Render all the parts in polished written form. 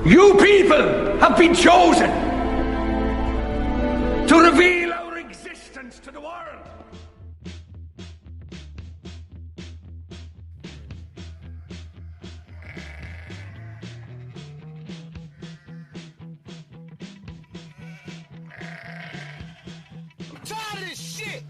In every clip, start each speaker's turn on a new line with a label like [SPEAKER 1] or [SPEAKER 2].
[SPEAKER 1] You people have been chosen to reveal our existence to the world.
[SPEAKER 2] I'm tired of this shit.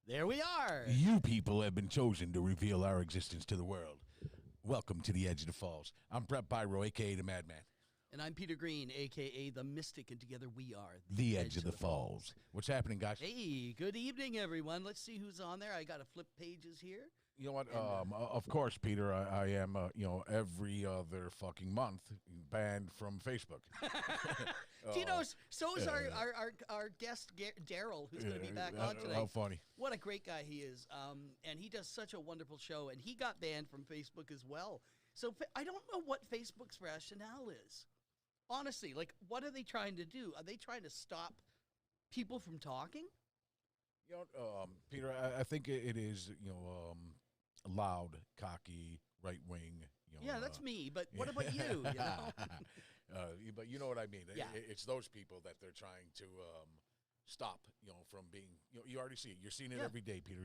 [SPEAKER 3] There we are.
[SPEAKER 4] You people have been chosen to reveal our existence to the world. Welcome to the Edge of the Falls. I'm Brett Byro, a.k.a. the Madman.
[SPEAKER 3] And I'm Peter Green, a.k.a. the Mystic, and together we are
[SPEAKER 4] The Edge of the Falls. What's happening, guys?
[SPEAKER 3] Hey, good evening, everyone. Let's see who's on there. I got to flip pages here.
[SPEAKER 4] You know what? Of course, Peter, I am, every other fucking month banned from Facebook.
[SPEAKER 3] Do you know, so is our guest, Darrell, who's going to be back on today.
[SPEAKER 4] How funny.
[SPEAKER 3] What a great guy he is. And he does such a wonderful show, and he got banned from Facebook as well. So I don't know what Facebook's rationale is. Honestly, like, what are they trying to do? Are they trying to stop people from talking?
[SPEAKER 4] You know, Peter, I think it is, loud, cocky, right wing.
[SPEAKER 3] Yeah, that's me. But what about you? You know?
[SPEAKER 4] But you know what I mean.
[SPEAKER 3] Yeah.
[SPEAKER 4] It's those people that they're trying to stop, from being. You already see it. You're seeing it every day, Peter.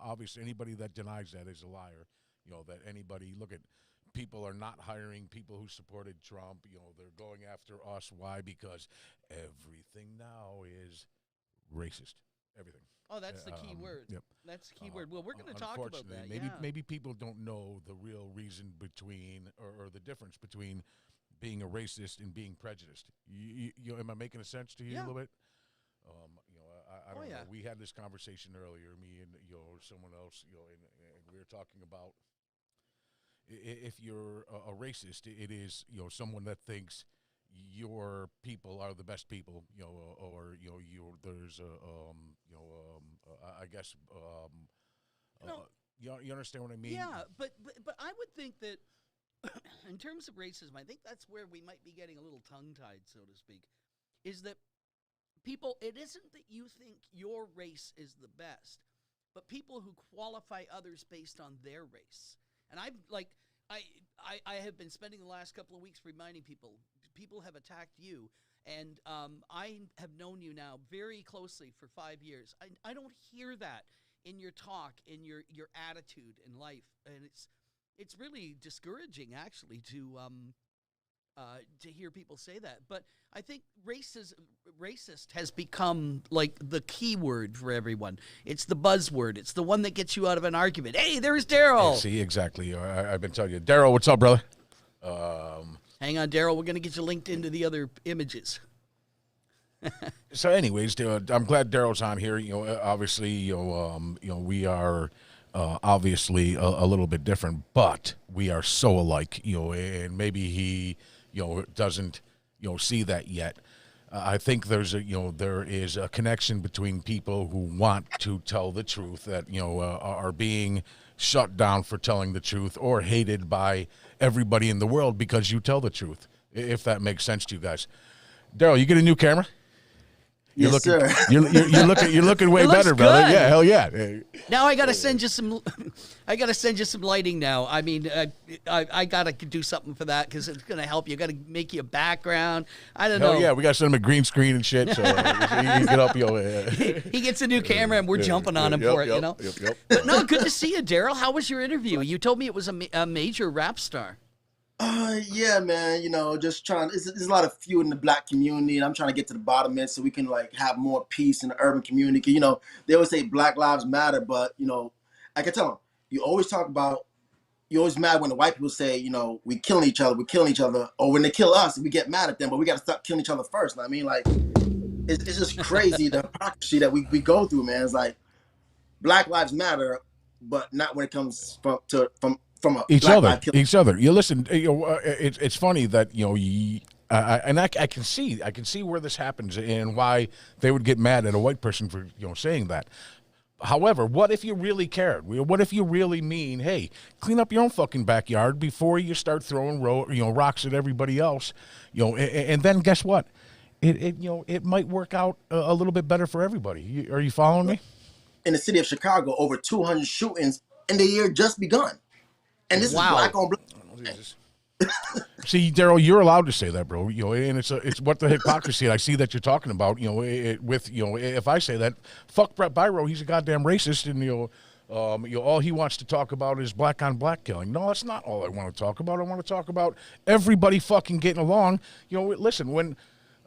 [SPEAKER 4] Obviously, anybody that denies that is a liar. That anybody look at. People are not hiring people who supported Trump. They're going after us. Why? Because everything now is racist. Everything.
[SPEAKER 3] Oh, that's the key word.
[SPEAKER 4] Yep.
[SPEAKER 3] That's the key word. Well, we're going to talk about that.
[SPEAKER 4] Maybe people don't know the real reason between or the difference between being a racist and being prejudiced. Am I making a sense to you a little bit? I don't know. We had this conversation earlier, me and someone else, and we were talking about if you're a racist, it is someone that thinks your people are the best people, or there's I guess you understand what I mean?
[SPEAKER 3] Yeah, but I would think that in terms of racism, I think that's where we might be getting a little tongue-tied, so to speak, is that people, it isn't that you think your race is the best, but people who qualify others based on their race. And I have been spending the last couple of weeks reminding people have attacked you, and I have known you now very closely for 5 years. I don't hear that in your talk, in your attitude in life, and it's really discouraging actually to hear people say that. But I think racist has become like the key word for everyone. It's the buzzword. It's the one that gets you out of an argument. Hey, there's Darrell.
[SPEAKER 4] See, exactly. I've been telling you. Darrell, what's up, brother?
[SPEAKER 3] Hang on, Darrell. We're going to get you linked into the other images.
[SPEAKER 4] So anyways, I'm glad Darrell's on here. Obviously, we are obviously a little bit different, but we are so alike, and maybe he doesn't see that yet. I think there is a connection between people who want to tell the truth that are being shut down for telling the truth or hated by everybody in the world because you tell the truth, if that makes sense to you guys. Darrell, you get a new camera? You're
[SPEAKER 5] yes,
[SPEAKER 4] looking,
[SPEAKER 5] sir.
[SPEAKER 4] You're looking way better, brother.
[SPEAKER 3] Good.
[SPEAKER 4] Yeah, hell yeah.
[SPEAKER 3] Now I gotta send you some. I gotta send you some lighting now. I mean, I gotta do something for that because it's gonna help you. Gotta make you a background. I don't know.
[SPEAKER 4] Yeah, we gotta send him a green screen and shit. So he can get up.
[SPEAKER 3] He gets a new camera and we're jumping on him for it.
[SPEAKER 4] Yep.
[SPEAKER 3] But no, good to see you, Darrell. How was your interview? You told me it was a major rap star.
[SPEAKER 5] Yeah, man, just trying, there's a lot of feud in the black community, and I'm trying to get to the bottom of it so we can, have more peace in the urban community. 'Cause, they always say Black Lives Matter, but, I can tell them, you're always mad when the white people say, we're killing each other, or when they kill us, we get mad at them, but we got to stop killing each other first. I mean, it's just crazy, the hypocrisy that we go through, man. It's like, Black Lives Matter, but not when it comes from from a
[SPEAKER 4] each
[SPEAKER 5] black
[SPEAKER 4] other,
[SPEAKER 5] life killing.
[SPEAKER 4] each other. You listen. It's funny that I can see where this happens and why they would get mad at a white person for saying that. However, what if you really cared? What if you really mean, hey, clean up your own fucking backyard before you start throwing rocks at everybody else, and then guess what? It might work out a little bit better for everybody. Are you following me?
[SPEAKER 5] In the city of Chicago, over 200 shootings in the year just begun, and this is black on black.
[SPEAKER 4] See, Darrell, you're allowed to say that, bro. And it's what the hypocrisy I see that you're talking about. If I say that, fuck Brett Byro, he's a goddamn racist, and all he wants to talk about is black on black killing. No, that's not all I want to talk about. I want to talk about everybody fucking getting along. Listen, when.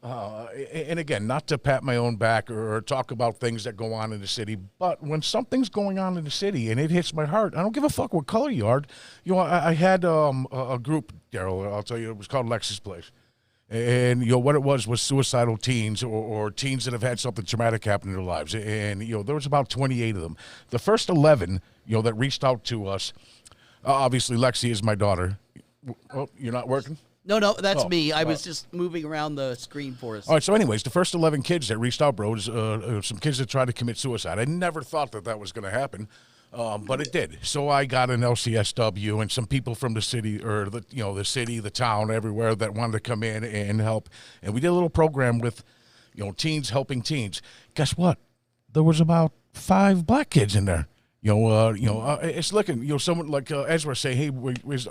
[SPEAKER 4] And again, not to pat my own back or talk about things that go on in the city, but when something's going on in the city and it hits my heart, I don't give a fuck what color you are. I had a group, Darrell, I'll tell you, it was called Lexus Place. And, what it was suicidal teens or teens that have had something traumatic happen in their lives. And, there was about 28 of them. The first 11, that reached out to us, obviously Lexi is my daughter. Oh, you're not working?
[SPEAKER 3] No, that's me. I was just moving around the screen for us.
[SPEAKER 4] All right, so anyways, the first 11 kids that reached out, bro, was some kids that tried to commit suicide. I never thought that was going to happen, but it did. So I got an LCSW and some people from the city, or the city, the town, everywhere that wanted to come in and help. And we did a little program with, teens helping teens. Guess what? There was about 5 black kids in there. It's looking, someone like Ezra say, hey,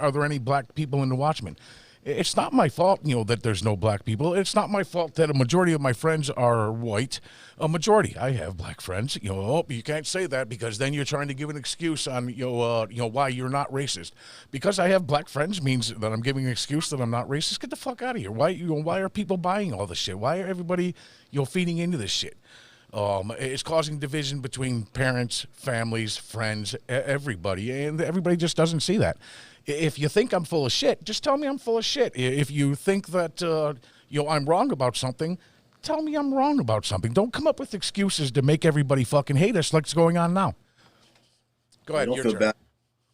[SPEAKER 4] are there any black people in the Watchmen? It's not my fault, that there's no black people. It's not my fault that a majority of my friends are white. A majority. I have black friends. You can't say that because then you're trying to give an excuse on, why you're not racist. Because I have black friends means that I'm giving an excuse that I'm not racist. Get the fuck out of here. Why are people buying all this shit? Why are everybody, feeding into this shit? It's causing division between parents, families, friends, everybody, and everybody just doesn't see that. If you think I'm full of shit, just tell me I'm full of shit. If you think that I'm wrong about something, tell me I'm wrong about something. Don't come up with excuses to make everybody fucking hate us like it's going on now. Go ahead.
[SPEAKER 5] I don't feel bad.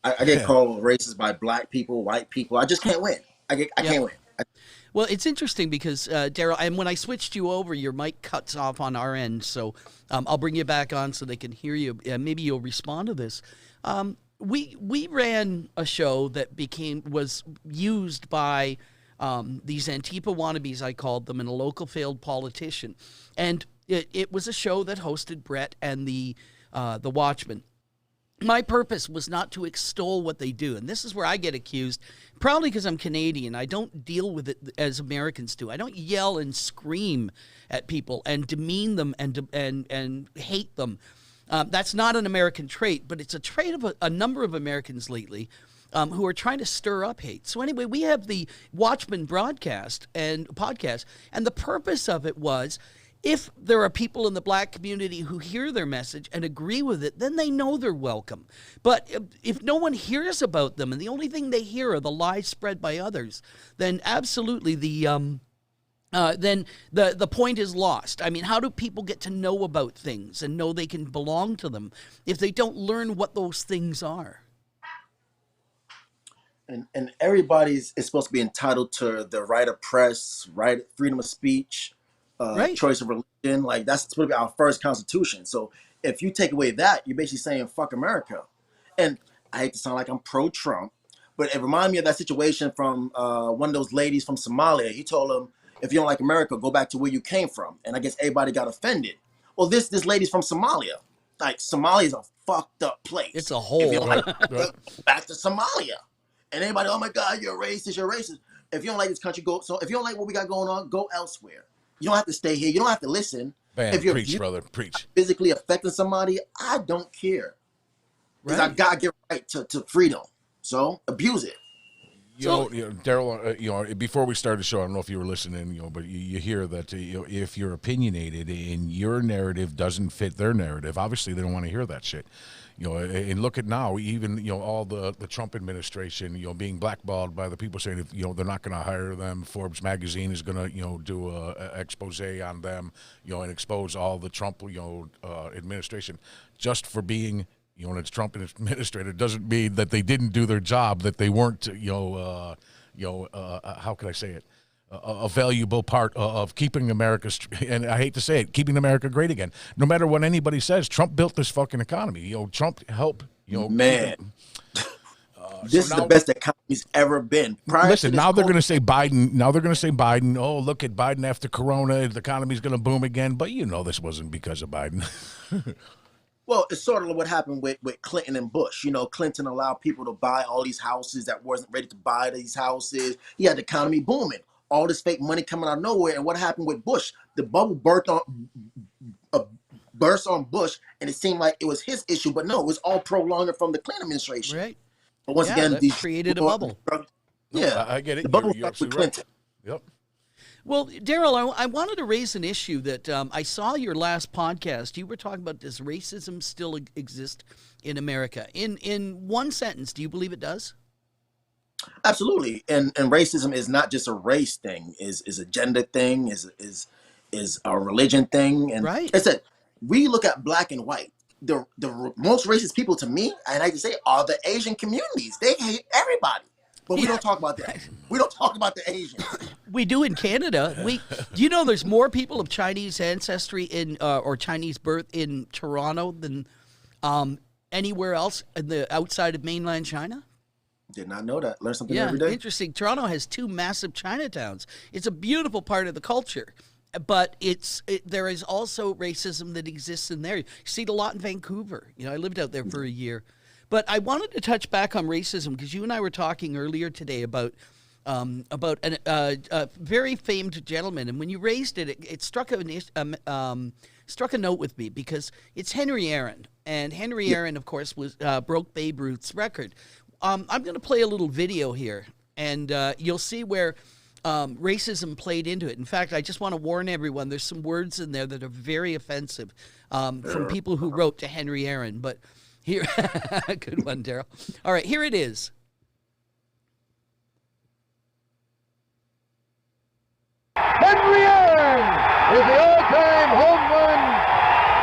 [SPEAKER 5] I get called racist by black people, white people. I just can't win. I can't win.
[SPEAKER 3] Well, it's interesting because, Darrell, and when I switched you over, your mic cuts off on our end, so I'll bring you back on so they can hear you. Maybe you'll respond to this. We ran a show that was used by these Antifa wannabes, I called them, and a local failed politician. And it was a show that hosted Brett and the Watchmen. My purpose was not to extol what they do, and this is where I get accused, probably because I'm Canadian. I don't deal with it as Americans do. I don't yell and scream at people and demean them and hate them. That's not an American trait, but it's a trait of a number of Americans lately who are trying to stir up hate. So anyway, we have the Watchmen broadcast and podcast, and the purpose of it was, if there are people in the black community who hear their message and agree with it, then they know they're welcome. But if no one hears about them and the only thing they hear are the lies spread by others, then absolutely then the point is lost. I mean, how do people get to know about things and know they can belong to them if they don't learn what those things are?
[SPEAKER 5] And everybody is supposed to be entitled to the right of press, right, freedom of speech, right. Choice of religion. Like, that's supposed to be our first constitution. So if you take away that, you're basically saying fuck America. And I hate to sound like I'm pro-Trump, but it reminded me of that situation from one of those ladies from Somalia. He told them, if you don't like America, go back to where you came from. And I guess everybody got offended. Well, this lady's from Somalia. Like, Somalia is a fucked up place.
[SPEAKER 3] It's a hole.
[SPEAKER 5] If you don't like back to Somalia. And everybody, oh my God, you're racist, you're racist. If you don't like this country, go. So if you don't like what we got going on, go elsewhere. You don't have to stay here. You don't have to listen.
[SPEAKER 4] Bam,
[SPEAKER 5] if you're
[SPEAKER 4] preach, brother, preach.
[SPEAKER 5] Physically affecting somebody, I don't care. Because I got to get right to freedom. So abuse it.
[SPEAKER 4] Darrell, before we started the show, I don't know if you were listening, but you hear that if you're opinionated and your narrative doesn't fit their narrative, obviously they don't want to hear that shit. And look at now, even all the Trump administration, being blackballed by the people saying they're not going to hire them. Forbes magazine is going to do a expose on them, and expose all the Trump administration just for being and it's Trump administrator, doesn't mean that they didn't do their job, that they weren't, how can I say it? A valuable part of keeping America, and I hate to say it, keeping America great again. No matter what anybody says, Trump built this fucking economy. Trump helped.
[SPEAKER 5] Man, this is the best economy's ever been.
[SPEAKER 4] Listen, now they're going to say Biden. Now they're going to say Biden. Oh, look at Biden after Corona. The economy's going to boom again. But this wasn't because of Biden.
[SPEAKER 5] Well, it's sort of what happened with Clinton and Bush. Clinton allowed people to buy all these houses that wasn't ready to buy these houses. He had the economy booming. All this fake money coming out of nowhere. And what happened with Bush? The bubble burst on Bush, and it seemed like it was his issue. But no, it was all prolonged from the Clinton administration.
[SPEAKER 3] Right.
[SPEAKER 5] But once again,
[SPEAKER 3] these created a bubble.
[SPEAKER 5] Yeah,
[SPEAKER 4] I get it.
[SPEAKER 5] The bubble with Clinton.
[SPEAKER 4] Right. Yep.
[SPEAKER 3] Well, Darrell, I wanted to raise an issue that I saw your last podcast. You were talking about, does racism still exist in America? In one sentence, do you believe it does?
[SPEAKER 5] Absolutely. And racism is not just a race thing, is a gender thing, is a religion thing. And
[SPEAKER 3] right.
[SPEAKER 5] I said, we look at black and white. The most racist people to me, and I can say, are the Asian communities. They hate everybody. But we don't talk about that. We don't talk about the Asians.
[SPEAKER 3] We do in Canada. Do you know there's more people of Chinese ancestry or Chinese birth in Toronto than anywhere else outside of mainland China?
[SPEAKER 5] Did not know that. Learn something every day.
[SPEAKER 3] Interesting. Toronto has 2 massive Chinatowns. It's a beautiful part of the culture, but there is also racism that exists in there. You see it a lot in Vancouver. I lived out there for a year. But I wanted to touch back on racism because you and I were talking earlier today about a very famed gentleman, and when you raised it, it struck a note with me because it's Henry Aaron, and Henry Aaron, of course, broke Babe Ruth's record. I'm going to play a little video here, and you'll see where racism played into it. In fact, I just want to warn everyone, there's some words in there that are very offensive from people who wrote to Henry Aaron. But here, good one, Darrell. All right, here it is.
[SPEAKER 6] Henry Aaron is the all-time home run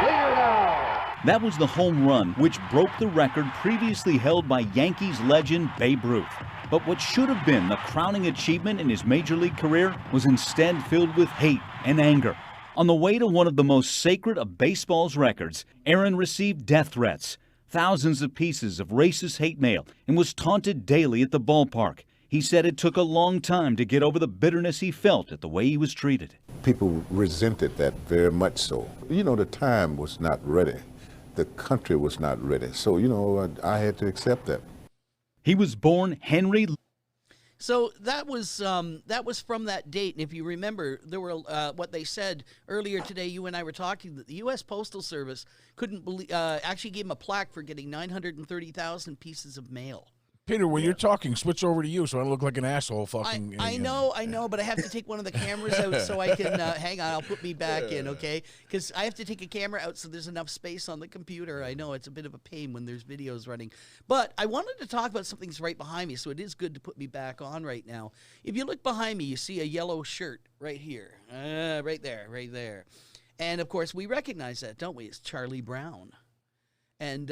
[SPEAKER 6] leader now.
[SPEAKER 7] That was the home run, which broke the record previously held by Yankees legend Babe Ruth. But what should have been the crowning achievement in his major league career was instead filled with hate and anger. On the way to one of the most sacred of baseball's records, Aaron received death threats, thousands of pieces of racist hate mail, and was taunted daily at the ballpark. He said it took a long time to get over the bitterness he felt at the way he was treated.
[SPEAKER 8] People resented that very much so. The time was not ready. The country was not ready. So, I had to accept that.
[SPEAKER 7] He was born Henry.
[SPEAKER 3] So that was from that date. And if you remember, there were what they said earlier today, you and I were talking, that the U.S. Postal Service couldn't believe, actually gave him a plaque for getting 930,000 pieces of mail.
[SPEAKER 4] Peter, when you're talking, switch over to you so I don't look like an asshole fucking...
[SPEAKER 3] I know, but I have to take one of the cameras out so I can... hang on, I'll put me back in, okay? Because I have to take a camera out so there's enough space on the computer. I know it's a bit of a pain when there's videos running. But I wanted to talk about something's right behind me, so it is good to put me back on right now. If you look behind me, you see a yellow shirt right here. Right there. And, of course, we recognize that, don't we? It's Charlie Brown. And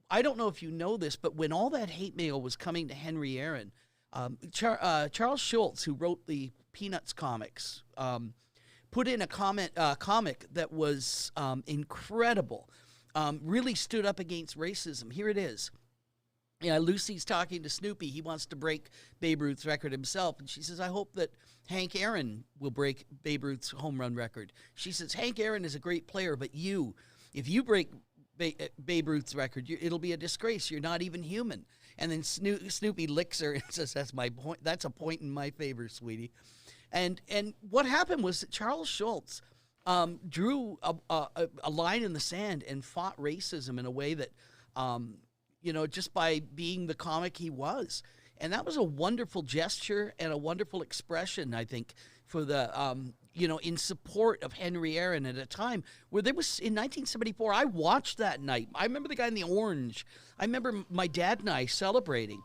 [SPEAKER 3] I don't know if you know this, but when all that hate mail was coming to Henry Aaron, Charles Schulz, who wrote the Peanuts comics, put in a comic that was incredible, really stood up against racism. Here it is. Lucy's talking to Snoopy. He wants to break Babe Ruth's record himself. And she says, I hope that Hank Aaron will break Babe Ruth's home run record. She says, Hank Aaron is a great player, but if you break Babe Ruth's record, it'll be a disgrace. You're not even human. And then Snoopy licks her and says, "That's my point. That's a point in my favor, sweetie." And what happened was that Charles Schulz drew a line in the sand and fought racism in a way that, just by being the comic he was. And that was a wonderful gesture and a wonderful expression, I think, for the in support of Henry Aaron at a time where there was, in 1974, I watched that night. I remember the guy in the orange. I remember my dad and I celebrating.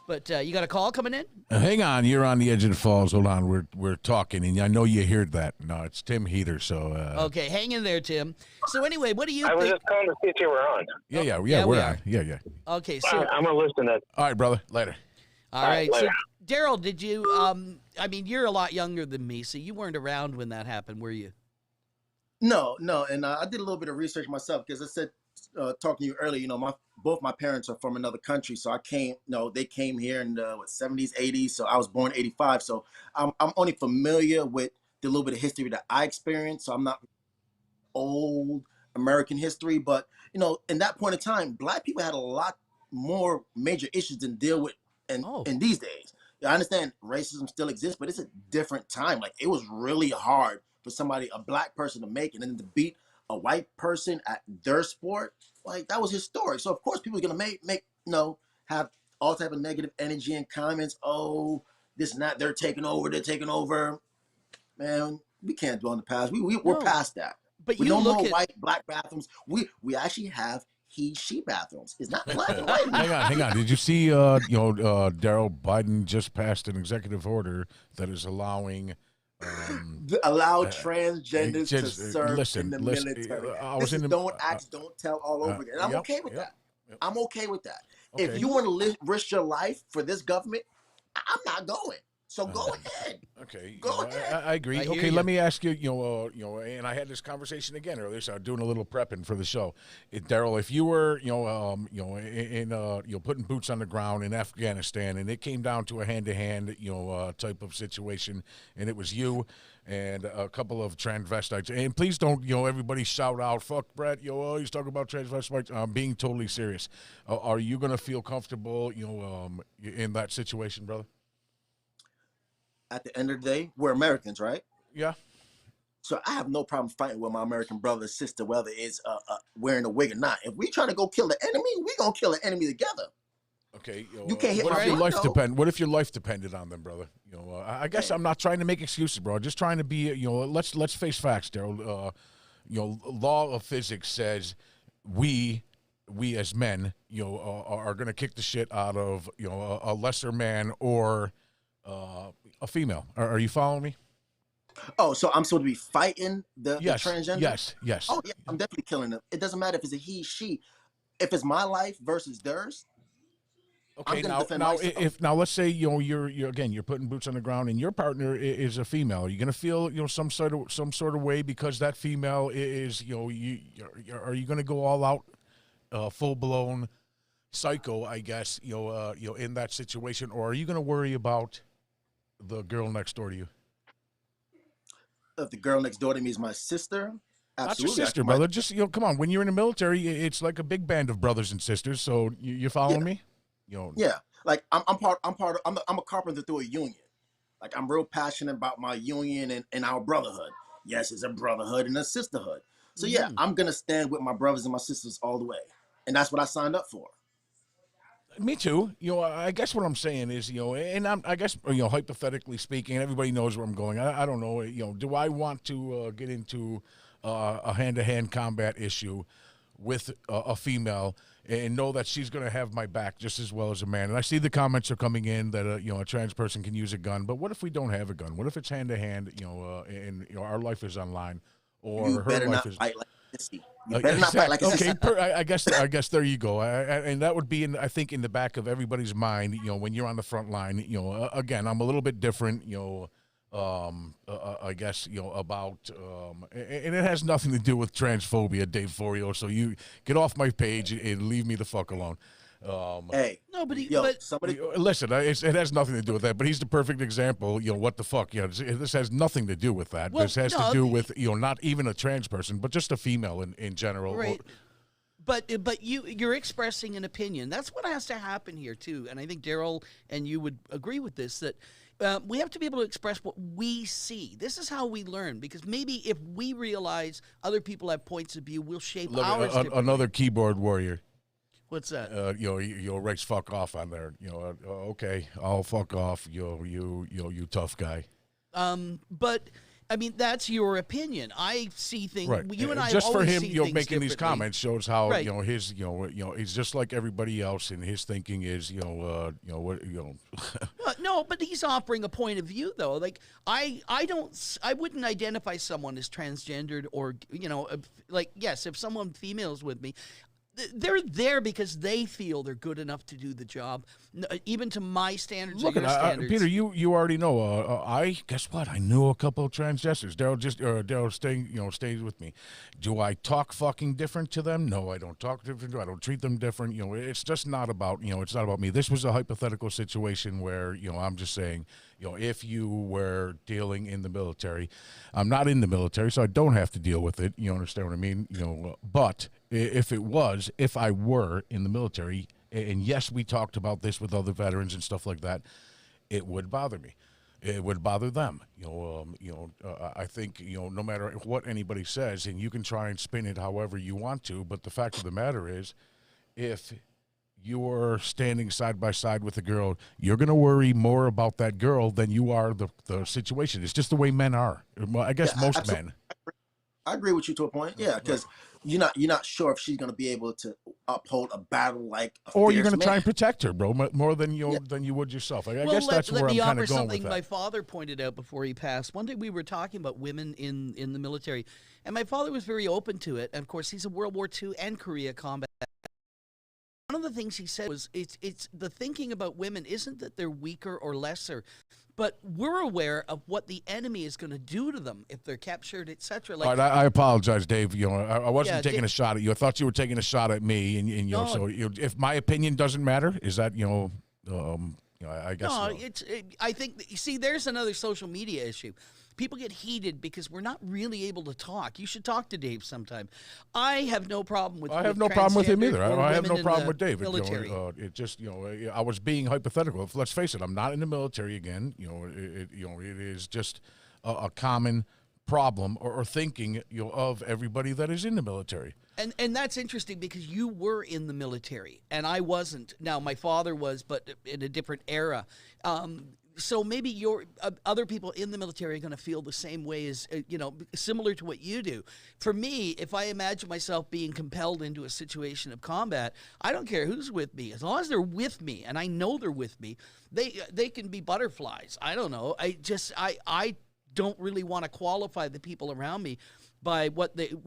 [SPEAKER 3] But you got a call coming in?
[SPEAKER 4] Hang on, you're on the edge of the falls. Hold on, we're talking, and I know you heard that. No, it's Tim Heater. So
[SPEAKER 3] Okay, hang in there, Tim. So anyway, what do you
[SPEAKER 9] I was
[SPEAKER 3] think?
[SPEAKER 9] just calling to see if you were on.
[SPEAKER 4] yeah,
[SPEAKER 3] we
[SPEAKER 4] we're
[SPEAKER 3] are.
[SPEAKER 4] on. Yeah.
[SPEAKER 3] Okay, so
[SPEAKER 9] I'm gonna listen to.
[SPEAKER 4] All right, brother. Later.
[SPEAKER 3] all right. So
[SPEAKER 9] later.
[SPEAKER 3] Darrell, did you? I mean, you're a lot younger than me, so you weren't around when that happened, were you?
[SPEAKER 5] No, and I did a little bit of research myself because I said, talking to you earlier, both my parents are from another country, so I came, they came here in the 70s, 80s, so I was born 85, so I'm only familiar with the little bit of history that I experienced, so I'm not old American history, but in that point in time, Black people had a lot more major issues to deal with in these days. I understand racism still exists, but it's a different time. Like, it was really hard for a Black person to make it, and then to beat a white person at their sport, like, that was historic. So of course people are gonna make have all type of negative energy and comments. Oh, this and that, they're taking over. Man, we can't dwell on the past. We're past that.
[SPEAKER 3] But
[SPEAKER 5] we
[SPEAKER 3] you
[SPEAKER 5] no
[SPEAKER 3] look
[SPEAKER 5] more
[SPEAKER 3] at
[SPEAKER 5] white Black bathrooms. We actually have he/she bathrooms. It's not Black and white.
[SPEAKER 4] Hang on. Did you see Darrell, Biden just passed an executive order that is allowing
[SPEAKER 5] allow transgenders to
[SPEAKER 4] just,
[SPEAKER 5] serve
[SPEAKER 4] listen,
[SPEAKER 5] in the
[SPEAKER 4] listen,
[SPEAKER 5] military.
[SPEAKER 4] I was
[SPEAKER 5] This
[SPEAKER 4] in
[SPEAKER 5] is
[SPEAKER 4] the-
[SPEAKER 5] don't ask, don't tell all over again. And I'm okay with that. I'm okay with that.
[SPEAKER 4] Okay.
[SPEAKER 5] If you want to risk your life for this government, I'm not going. So go ahead.
[SPEAKER 4] Okay,
[SPEAKER 5] Go ahead.
[SPEAKER 4] I agree.
[SPEAKER 3] I hear
[SPEAKER 4] Okay,
[SPEAKER 3] you.
[SPEAKER 4] let me ask you. And I had this conversation again earlier. So I'm doing a little prepping for the show. Darrell, if you were, putting boots on the ground in Afghanistan, and it came down to a hand-to-hand, type of situation, and it was you and a couple of transvestites, and please don't, everybody shout out, "Fuck Brett," he's talking about transvestites. I'm being totally serious. Are you going to feel comfortable, in that situation, brother?
[SPEAKER 5] At the end of the day, we're Americans, right?
[SPEAKER 4] Yeah.
[SPEAKER 5] So I have no problem fighting with my American brother or sister, whether it's wearing a wig or not. If we trying to go kill the enemy, we gonna kill the enemy together.
[SPEAKER 4] Okay,
[SPEAKER 5] You can't hit
[SPEAKER 4] what
[SPEAKER 5] my
[SPEAKER 4] if your life
[SPEAKER 5] window.
[SPEAKER 4] What if your life depended on them, brother? I guess I'm not trying to make excuses, bro. Just trying to be, let's face facts, Darrell. Law of physics says we as men, are going to kick the shit out of, a lesser man or a female. Are you following me?
[SPEAKER 5] Oh, so I'm supposed to be fighting the transgender?
[SPEAKER 4] Yes.
[SPEAKER 5] Oh yeah, I'm definitely killing them. It doesn't matter if it's a he, she. If it's my life versus theirs.
[SPEAKER 4] Okay, now let's say you're putting boots on the ground and your partner is a female. Are you going to feel some sort of way because that female is are you going to go all out, full blown psycho? I guess in that situation, or are you going to worry about the girl next door to you?
[SPEAKER 5] If the girl next door to me is my sister, absolutely.
[SPEAKER 4] Not your sister, brother. Just come on. When you're in the military, it's like a big band of brothers and sisters. So you following me?
[SPEAKER 5] Yeah, like I'm a carpenter through a union. Like, I'm real passionate about my union and our brotherhood. Yes, it's a brotherhood and a sisterhood. So yeah, I'm gonna stand with my brothers and my sisters all the way, and that's what I signed up for.
[SPEAKER 4] Me too. I guess what I'm saying is, and I guess, hypothetically speaking, everybody knows where I'm going. I don't know, do I want to get into a hand-to-hand combat issue with a female and know that she's going to have my back just as well as a man? And I see the comments are coming in that, a trans person can use a gun, but what if we don't have a gun? What if it's hand-to-hand, and our life is online, or
[SPEAKER 5] You
[SPEAKER 4] her
[SPEAKER 5] better
[SPEAKER 4] life
[SPEAKER 5] not
[SPEAKER 4] is...
[SPEAKER 5] fight like a sissy. You better not fight like a
[SPEAKER 4] Okay,
[SPEAKER 5] sissy.
[SPEAKER 4] I guess there you go. And that would be, I think, in the back of everybody's mind, when you're on the front line. Again, I'm a little bit different, I guess, about, and it has nothing to do with transphobia, Dave Forio. So you get off my page and leave me the fuck alone.
[SPEAKER 5] Hey,
[SPEAKER 3] no, but
[SPEAKER 5] somebody
[SPEAKER 4] listen. It has nothing to do with that. But he's the perfect example. What the fuck? This has nothing to do with that.
[SPEAKER 3] Well,
[SPEAKER 4] this has
[SPEAKER 3] no,
[SPEAKER 4] to do with not even a trans person, but just a female in general.
[SPEAKER 3] right. But you're expressing an opinion. That's what has to happen here too. And I think Darrell and you would agree with this, that we have to be able to express what we see. This is how we learn, because maybe if we realize other people have points of view, we'll shape ours differently.
[SPEAKER 4] Another keyboard warrior.
[SPEAKER 3] What's that?
[SPEAKER 4] You'll write "fuck off" on there. Okay, I'll fuck off. You tough guy.
[SPEAKER 3] But I mean, that's your opinion. I see things.
[SPEAKER 4] Right.
[SPEAKER 3] You and I
[SPEAKER 4] just
[SPEAKER 3] have
[SPEAKER 4] for
[SPEAKER 3] always
[SPEAKER 4] him,
[SPEAKER 3] see
[SPEAKER 4] you know,
[SPEAKER 3] things
[SPEAKER 4] making these
[SPEAKER 3] differently.
[SPEAKER 4] comments shows how
[SPEAKER 3] Right.
[SPEAKER 4] you know his, he's just like everybody else, and his thinking is, what,
[SPEAKER 3] Well, no, but he's offering a point of view, though. Like I wouldn't identify someone as transgendered or like yes, if someone females with me, they're there because they feel they're good enough to do the job, even to my standards or
[SPEAKER 4] Look,
[SPEAKER 3] your standards.
[SPEAKER 4] Peter, you already know. I guess what I knew a couple of transgenders. Daryl stays with me. Do I talk fucking different to them? No, I don't talk different. I don't treat them different. It's just not about it's not about me. This was a hypothetical situation where I'm just saying if you were dealing in the military, I'm not in the military, so I don't have to deal with it. You understand what I mean? But if I were in the military. And yes, we talked about this with other veterans and stuff like that. It would bother me. It would bother them. I think no matter what anybody says, and you can try and spin it however you want to, but the fact of the matter is, if you're standing side by side with a girl, you're going to worry more about that girl than you are the situation. It's just the way men are. Well, I guess most men.
[SPEAKER 5] I agree with you to a point. Yeah, because you're not sure if she's going to be able to uphold a battle like a
[SPEAKER 4] or you're
[SPEAKER 5] fierce
[SPEAKER 4] going to
[SPEAKER 5] man.
[SPEAKER 4] try and protect her, bro, more than you would yourself. I guess that's where I'm kind of going with that.
[SPEAKER 3] My father pointed out before he passed. One day we were talking about women in the military, and my father was very open to it. And of course, he's a World War II and Korea combat. One of the things he said was, it's the thinking about women isn't that they're weaker or lesser, but we're aware of what the enemy is going to do to them if they're captured, etc.
[SPEAKER 4] Like, all right, I apologize, Dave. I wasn't taking
[SPEAKER 3] Dave,
[SPEAKER 4] a shot at you. I thought you were taking a shot at me, and
[SPEAKER 3] no,
[SPEAKER 4] so if my opinion doesn't matter, is that I guess
[SPEAKER 3] no. I think see, there's another social media issue. People get heated because we're not really able to talk. You should talk to Dave sometime. I have no problem with.
[SPEAKER 4] I have no problem with him either. I have no
[SPEAKER 3] women
[SPEAKER 4] problem
[SPEAKER 3] in
[SPEAKER 4] with
[SPEAKER 3] the
[SPEAKER 4] David.
[SPEAKER 3] military.
[SPEAKER 4] It just I was being hypothetical. Let's face it. I'm not in the military again. It is just a common problem or thinking of everybody that is in the military.
[SPEAKER 3] And that's interesting because you were in the military and I wasn't. Now my father was, but in a different era. So maybe your other people in the military are going to feel the same way as, similar to what you do. For me, if I imagine myself being compelled into a situation of combat, I don't care who's with me. As long as they're with me and I know they're with me, they can be butterflies. I don't know. I don't really want to qualify the people around me by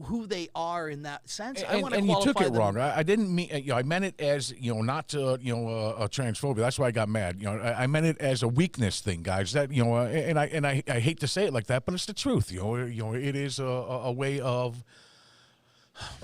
[SPEAKER 3] who they are in that sense. I want to
[SPEAKER 4] and you
[SPEAKER 3] qualify
[SPEAKER 4] took it
[SPEAKER 3] them.
[SPEAKER 4] wrong. I didn't mean. I meant it as not to a transphobia. That's why I got mad. I meant it as a weakness thing, guys. That and I hate to say it like that, but it's the truth. It is a way of.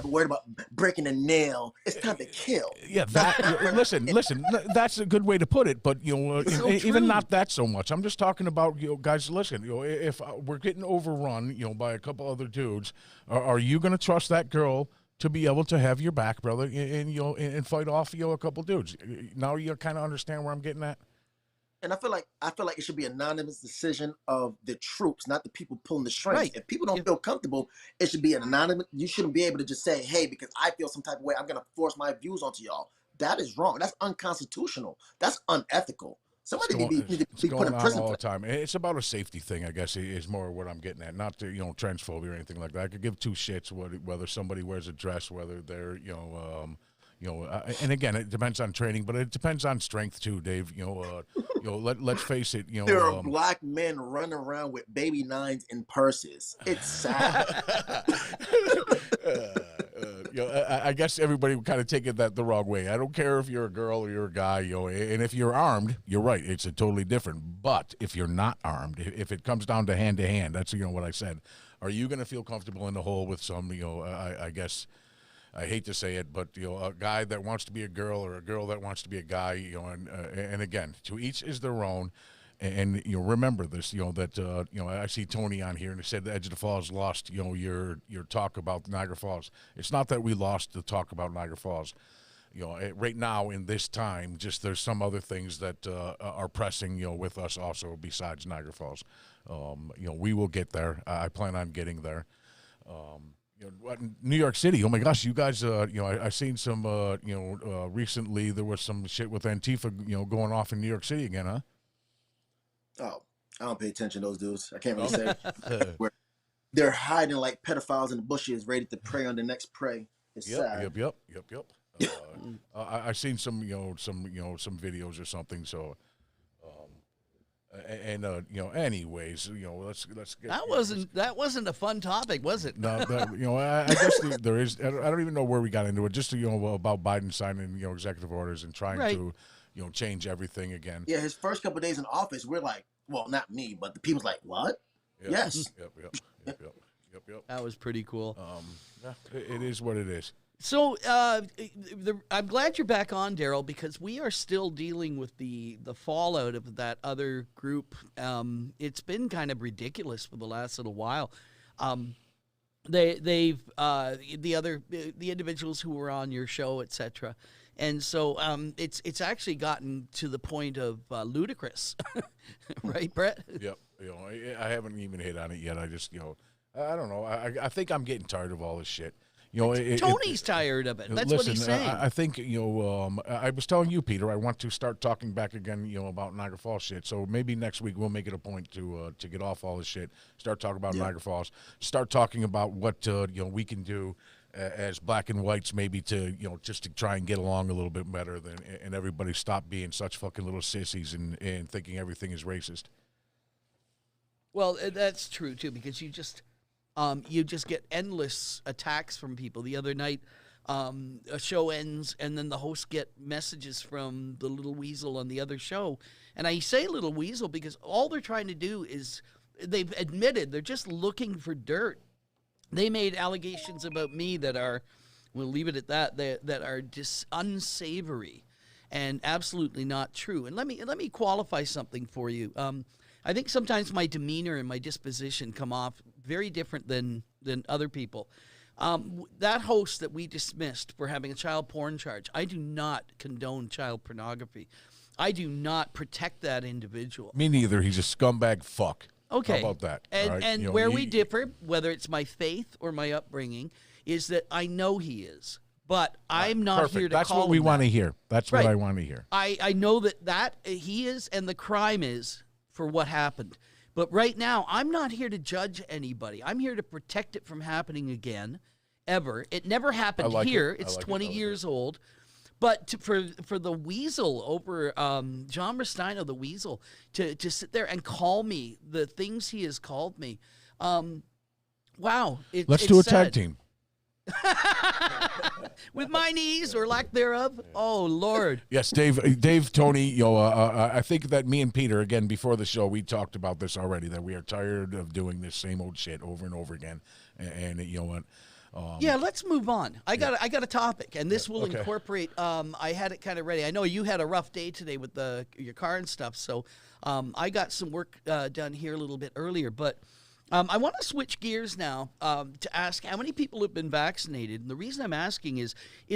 [SPEAKER 5] I'm worried about breaking a nail. It's time to kill.
[SPEAKER 4] Yeah, that. listen. That's a good way to put it. But even not that so much. I'm just talking about guys. Listen, if we're getting overrun, by a couple other dudes, are you going to trust that girl to be able to have your back, brother, and fight off a couple dudes? Now you kind of understand where I'm getting at.
[SPEAKER 5] And I feel like it should be an anonymous decision of the troops, not the people pulling the strings.
[SPEAKER 3] Right.
[SPEAKER 5] If people don't feel comfortable, it should be an anonymous. You shouldn't be able to just say, "Hey, because I feel some type of way, I'm going to force my views onto y'all." That is wrong. That's unconstitutional. That's unethical. Somebody need to be put in prison
[SPEAKER 4] all
[SPEAKER 5] for
[SPEAKER 4] the time. It's about a safety thing, I guess, is more what I'm getting at. Not transphobia or anything like that. I could give two shits whether somebody wears a dress, whether they're and again, it depends on training, but it depends on strength too, Dave. Let's face it.
[SPEAKER 5] There are black men running around with baby nines in purses. It's sad.
[SPEAKER 4] I guess everybody would kind of take it the wrong way. I don't care if you're a girl or you're a guy, and if you're armed, you're right. It's a totally different. But if you're not armed, if it comes down to hand, that's what I said. Are you going to feel comfortable in the hole with some? I guess. I hate to say it, but a guy that wants to be a girl or a girl that wants to be a guy, and again, to each is their own. And remember this, that I see Tony on here and he said the Edge of the Falls lost, your talk about Niagara Falls. It's not that we lost the talk about Niagara Falls. Right now in this time, just there's some other things that are pressing, with us also besides Niagara Falls. We will get there. I plan on getting there. New York City. Oh my gosh, you guys! I seen some. Recently there was some shit with Antifa. Going off in New York City again, huh?
[SPEAKER 5] Oh, I don't pay attention to those dudes. I can't really say. Where they're hiding like pedophiles in the bushes, ready to prey on the next prey. It's sad.
[SPEAKER 4] Yep. I've seen some videos or something. So, anyways, let's get.
[SPEAKER 3] That wasn't a fun topic, was it?
[SPEAKER 4] No, I guess there is. I don't even know where we got into it. Just about Biden signing executive orders and trying to change everything again.
[SPEAKER 5] Yeah, his first couple of days in office, we're like, well, not me, but the people's like, what?
[SPEAKER 4] Yep.
[SPEAKER 5] Yes.
[SPEAKER 4] Yep.
[SPEAKER 3] That was pretty cool.
[SPEAKER 4] It is what it is.
[SPEAKER 3] So I'm glad you're back on, Darrell, because we are still dealing with the fallout of that other group. It's been kind of ridiculous for the last little while. The individuals who were on your show, etc. And so it's actually gotten to the point of ludicrous, right, Brett?
[SPEAKER 4] Yep. I haven't even hit on it yet. I just I don't know. I think I'm getting tired of all this shit.
[SPEAKER 3] Tony's tired of it. That's what he's saying.
[SPEAKER 4] I think I was telling you, Peter, I want to start talking back again, about Niagara Falls shit. So maybe next week we'll make it a point to get off all this shit, start talking about Niagara Falls, start talking about what we can do as black and whites, maybe to just to try and get along a little bit better and everybody stop being such fucking little sissies and thinking everything is racist.
[SPEAKER 3] Well, that's true too, because you just get endless attacks from people. The other night, a show ends, and then the hosts get messages from the little weasel on the other show. And I say little weasel because all they're trying to do is, they've admitted, they're just looking for dirt. They made allegations about me that are, we'll leave it at that, that are just unsavory and absolutely not true. And let me qualify something for you. I think sometimes my demeanor and my disposition come off very different than other people. That host that we dismissed for having a child porn charge, I do not condone child pornography. I do not protect that individual.
[SPEAKER 4] Me neither. He's a scumbag fuck.
[SPEAKER 3] Okay.
[SPEAKER 4] How about that?
[SPEAKER 3] And where we differ, whether it's my faith or my upbringing, is that I know he is. But I'm not here to
[SPEAKER 4] That's
[SPEAKER 3] call him.
[SPEAKER 4] That's what we want to
[SPEAKER 3] that.
[SPEAKER 4] hear. That's
[SPEAKER 3] Right.
[SPEAKER 4] what I want to hear.
[SPEAKER 3] I know that he is, and the crime is for what happened. But right now, I'm not here to judge anybody. I'm here to protect it from happening again, ever. It never happened here. It's 20 years old. But for the weasel over, John Rustino, the weasel, to sit there and call me the things he has called me, wow.
[SPEAKER 4] Let's do a tag team.
[SPEAKER 3] With my knees or lack thereof. Oh Lord.
[SPEAKER 4] Yes, Dave, Tony. I think that me and Peter, again before the show, we talked about this already. That we are tired of doing this same old shit over and over again. And you know what?
[SPEAKER 3] Yeah, let's move on. I got a topic, and this will incorporate. I had it kind of ready. I know you had a rough day today with your car and stuff, so I got some work done here a little bit earlier, but. I want to switch gears now to ask how many people have been vaccinated. And the reason I'm asking is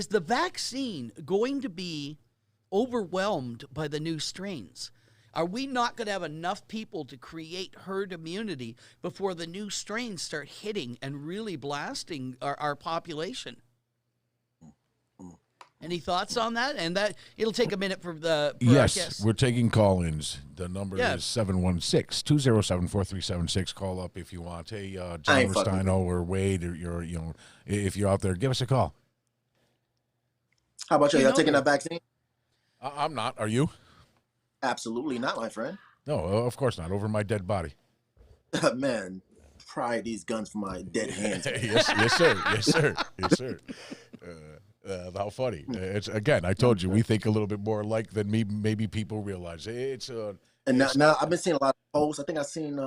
[SPEAKER 3] the vaccine going to be overwhelmed by the new strains? Are we not going to have enough people to create herd immunity before the new strains start hitting and really blasting our population? Any thoughts on that? And that it'll take a minute for our guests.
[SPEAKER 4] We're taking call-ins. The number is 716-207-4376. Call up if you want. Hey, John Rustino or Wade, or if you're out there, give us a call.
[SPEAKER 5] How about you? Y'all taking that vaccine?
[SPEAKER 4] I'm not. Are you?
[SPEAKER 5] Absolutely not, my friend.
[SPEAKER 4] No, of course not. Over my dead body.
[SPEAKER 5] Man, pry these guns from my dead hands.
[SPEAKER 4] Yes, sir. Yes, sir. Yes, sir. How funny. It's again, I told you, we think a little bit more alike than maybe people realize. It's
[SPEAKER 5] and now I've been seeing a lot of posts. I think I've seen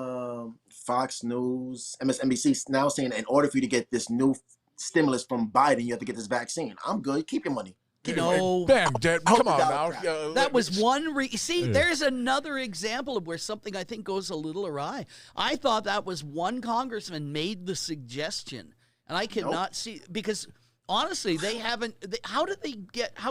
[SPEAKER 5] Fox News, MSNBC now saying in order for you to get this new stimulus from Biden, you have to get this vaccine. I'm good. Keep your money.
[SPEAKER 4] Damn, Dad, come on now.
[SPEAKER 3] That was one. There's another example of where something I think goes a little awry. I thought that was one congressman made the suggestion, and I cannot see because. Honestly, they haven't. How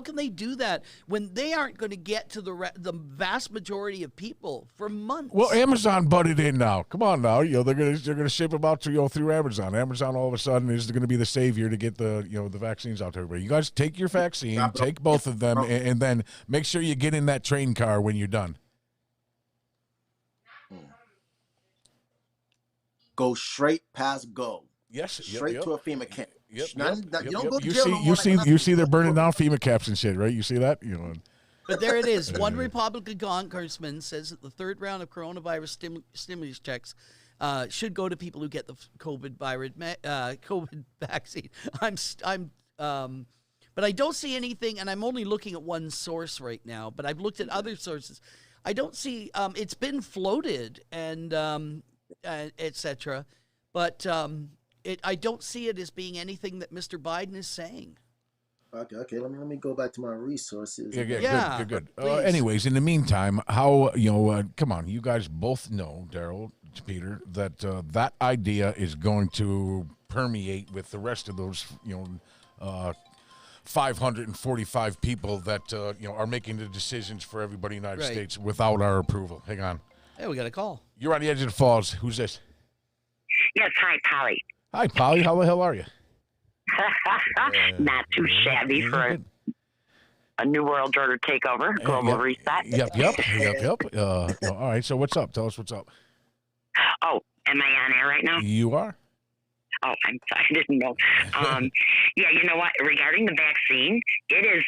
[SPEAKER 3] can they do that when they aren't going to get to the vast majority of people for months?
[SPEAKER 4] Well, Amazon butted in now. Come on now, they're gonna ship them out to through Amazon. Amazon all of a sudden is going to be the savior to get the the vaccines out to everybody. You guys take your vaccine, take both of them, and then make sure you get in that train car when you're done.
[SPEAKER 5] go straight past go.
[SPEAKER 4] Yes.
[SPEAKER 5] Straight to a FEMA camp.
[SPEAKER 4] Yep.
[SPEAKER 5] You don't go to
[SPEAKER 4] You
[SPEAKER 5] jail
[SPEAKER 4] see,
[SPEAKER 5] no more
[SPEAKER 4] you
[SPEAKER 5] like
[SPEAKER 4] see,
[SPEAKER 5] nothing.
[SPEAKER 4] you see, they're burning down FEMA caps and shit, right? You see that? You know.
[SPEAKER 3] But there it is. One Republican congressman says that the third round of coronavirus stimulus checks should go to people who get the COVID vaccine. But I don't see anything, and I'm only looking at one source right now. But I've looked at other sources. I don't see. It's been floated and etc. But I don't see it as being anything that Mr. Biden is saying.
[SPEAKER 5] Okay. Let me go back to my resources.
[SPEAKER 4] Yeah, good. Anyways, in the meantime, how come on, you guys both know, Darrell, Peter, that that idea is going to permeate with the rest of those 545 people that are making the decisions for everybody in the United States without our approval. Hang on.
[SPEAKER 3] Hey, we got a call.
[SPEAKER 4] You're on the edge of the falls. Who's this?
[SPEAKER 9] Yes, hi, Polly.
[SPEAKER 4] Hi, Polly. How the hell are you?
[SPEAKER 9] Not too shabby for a New World Order takeover, global reset.
[SPEAKER 4] Yep. All right, so what's up? Tell us what's up.
[SPEAKER 9] Oh, am I on air right now?
[SPEAKER 4] You are?
[SPEAKER 9] Oh, I'm sorry, I didn't know. Yeah, you know what? Regarding the vaccine, it is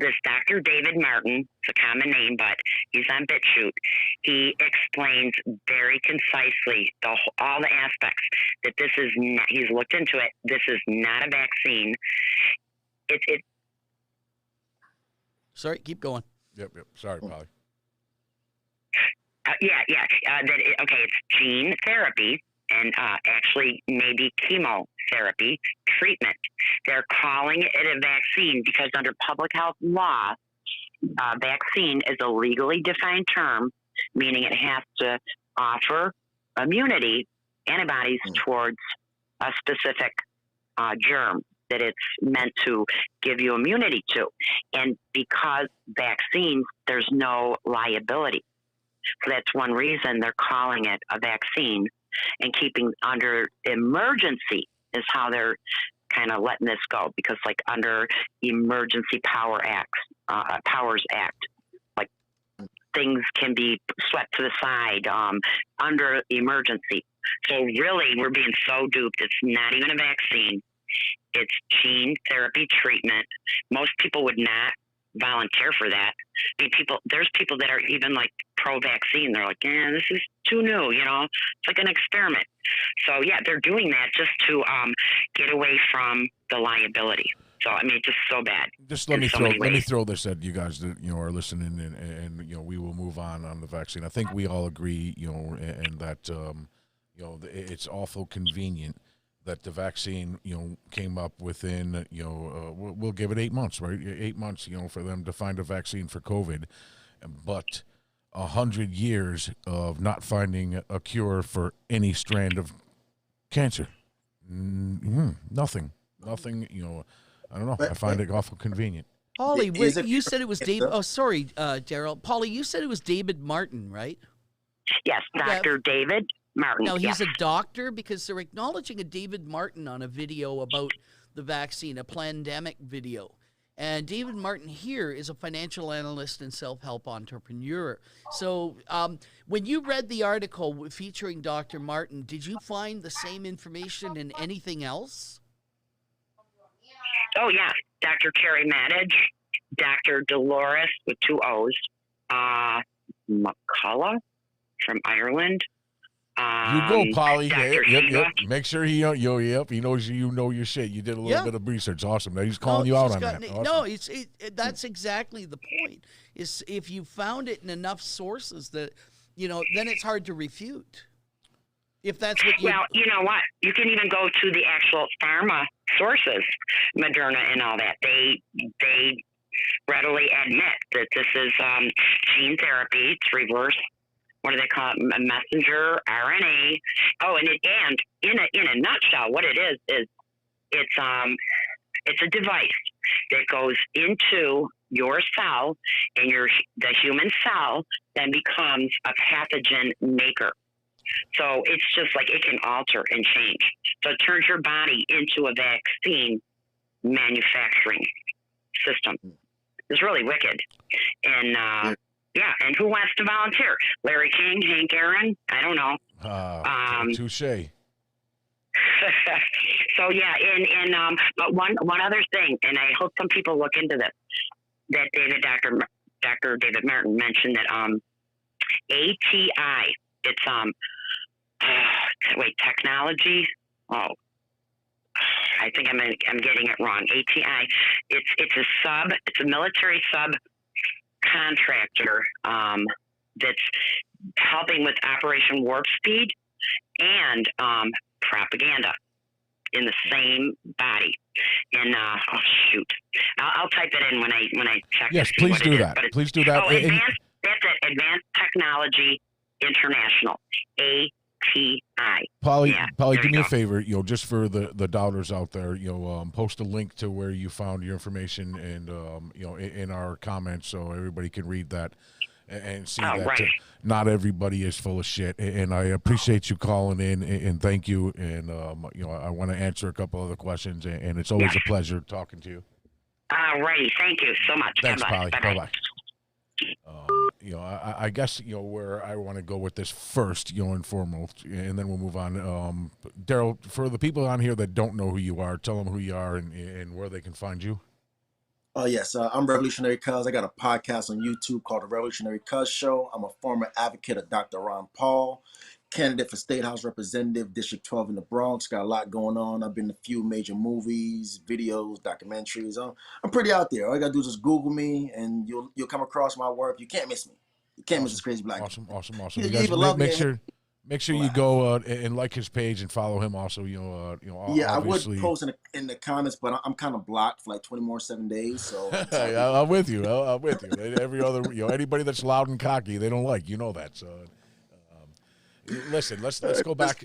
[SPEAKER 9] this Dr. David Martin. It's a common name, but he's on BitChute. He explains very concisely all the aspects that this is not, he's looked into it. This is not a vaccine. It.
[SPEAKER 3] Sorry, keep going.
[SPEAKER 4] Yep. Sorry, Polly.
[SPEAKER 9] It's gene therapy. And actually maybe chemotherapy treatment. They're calling it a vaccine because under public health law, vaccine is a legally defined term, meaning it has to offer immunity, antibodies towards a specific germ that it's meant to give you immunity to. And because vaccines, there's no liability. So that's one reason they're calling it a vaccine. And keeping under emergency is how they're kind of letting this go, because like under Emergency Powers Act, like things can be swept to the side under emergency. So really, we're being so duped. It's not even a vaccine. It's gene therapy treatment. Most people would not volunteer for that. I mean, there's people that are even like pro-vaccine. They're like, yeah, this is too new, it's like an experiment. So yeah, they're doing that just to get away from the liability. So I mean, it's just so bad.
[SPEAKER 4] Just let me throw this at you guys that are listening, and we will move on the vaccine. I think we all agree, and that it's awful convenient that the vaccine, came up within, we'll give it 8 months, right? 8 months, for them to find a vaccine for COVID, but 100 years of not finding a cure for any strand of cancer. Nothing. I don't know. I find it awful convenient.
[SPEAKER 3] Polly, you said it was David. Oh, sorry, Darrell. Polly, you said it was David Martin, right?
[SPEAKER 9] Yes, Dr. David Martin.
[SPEAKER 3] Now, he's a doctor, because they're acknowledging a David Martin on a video about the vaccine, a pandemic video. And David Martin here is a financial analyst and self-help entrepreneur. So when you read the article featuring Dr. Martin, did you find the same information in anything else?
[SPEAKER 9] Oh, yeah. Dr. Carrie Maddage, Dr. Dolores with 2 O's, McCullough from Ireland.
[SPEAKER 4] You go, Polly. Yep.
[SPEAKER 9] Shiva.
[SPEAKER 4] Make sure he knows you know your shit. You did a little bit of research. Awesome. Now he's calling you out on that. Awesome.
[SPEAKER 3] No, that's exactly the point. Is if you found it in enough sources that, then it's hard to refute. If that's what you...
[SPEAKER 9] Well, you know what? You can even go to the actual pharma sources, Moderna and all that. They readily admit that this is gene therapy. It's reverse. What do they call it? A messenger RNA. Oh, and in a nutshell, what it is it's a device that goes into your cell, and the human cell then becomes a pathogen maker. So it's just like it can alter and change. So it turns your body into a vaccine manufacturing system. It's really wicked. And yeah, and who wants to volunteer? Larry King, Hank Aaron? I don't know.
[SPEAKER 4] Touche.
[SPEAKER 9] So yeah, but one other thing, and I hope some people look into this. That Dr. David Martin mentioned that ATI. It's technology. Oh, I think I'm getting it wrong. ATI. It's a military subcontractor that's helping with Operation Warp Speed and propaganda in the same body. And I'll type it in when I check.
[SPEAKER 4] Yes, please do that. Please do that.
[SPEAKER 9] Oh, that's it. Advanced Technology International. ATI.
[SPEAKER 4] Polly,
[SPEAKER 9] Yeah,
[SPEAKER 4] do me a favor, just for the doubters out there, post a link to where you found your information and in our comments so everybody can read that and see that
[SPEAKER 9] right.
[SPEAKER 4] Not everybody is full of shit. And I appreciate you calling in and thank you. And I want to answer a couple other questions and it's always a pleasure talking to you.
[SPEAKER 9] All righty, thank you so much.
[SPEAKER 4] Thanks,
[SPEAKER 9] Bye-bye.
[SPEAKER 4] Polly. Bye-bye. I guess where I want to go with this first, and foremost, and then we'll move on. Darrell, for the people on here that don't know who you are, tell them who you are and where they can find you.
[SPEAKER 5] Oh, yes. I'm Revolutionary Cuz. I got a podcast on YouTube called The Revolutionary Cuz Show. I'm a former advocate of Dr. Ron Paul, candidate for State House Representative, District 12 in the Bronx. Got a lot going on. I've been in a few major movies, videos, documentaries. I'm pretty out there. All you got to do is just Google me, and you'll come across my work. You can't miss me. You can't miss this crazy black.
[SPEAKER 4] Awesome.
[SPEAKER 5] You
[SPEAKER 4] You guys
[SPEAKER 5] love
[SPEAKER 4] make sure you go and like his page and follow him also.
[SPEAKER 5] Yeah,
[SPEAKER 4] obviously.
[SPEAKER 5] I would post in the comments, but I'm kind of blocked for like 7 days. So
[SPEAKER 4] I'm with you. I'm with you. Every other, anybody that's loud and cocky, they don't like. You know that. So, listen, let's go back.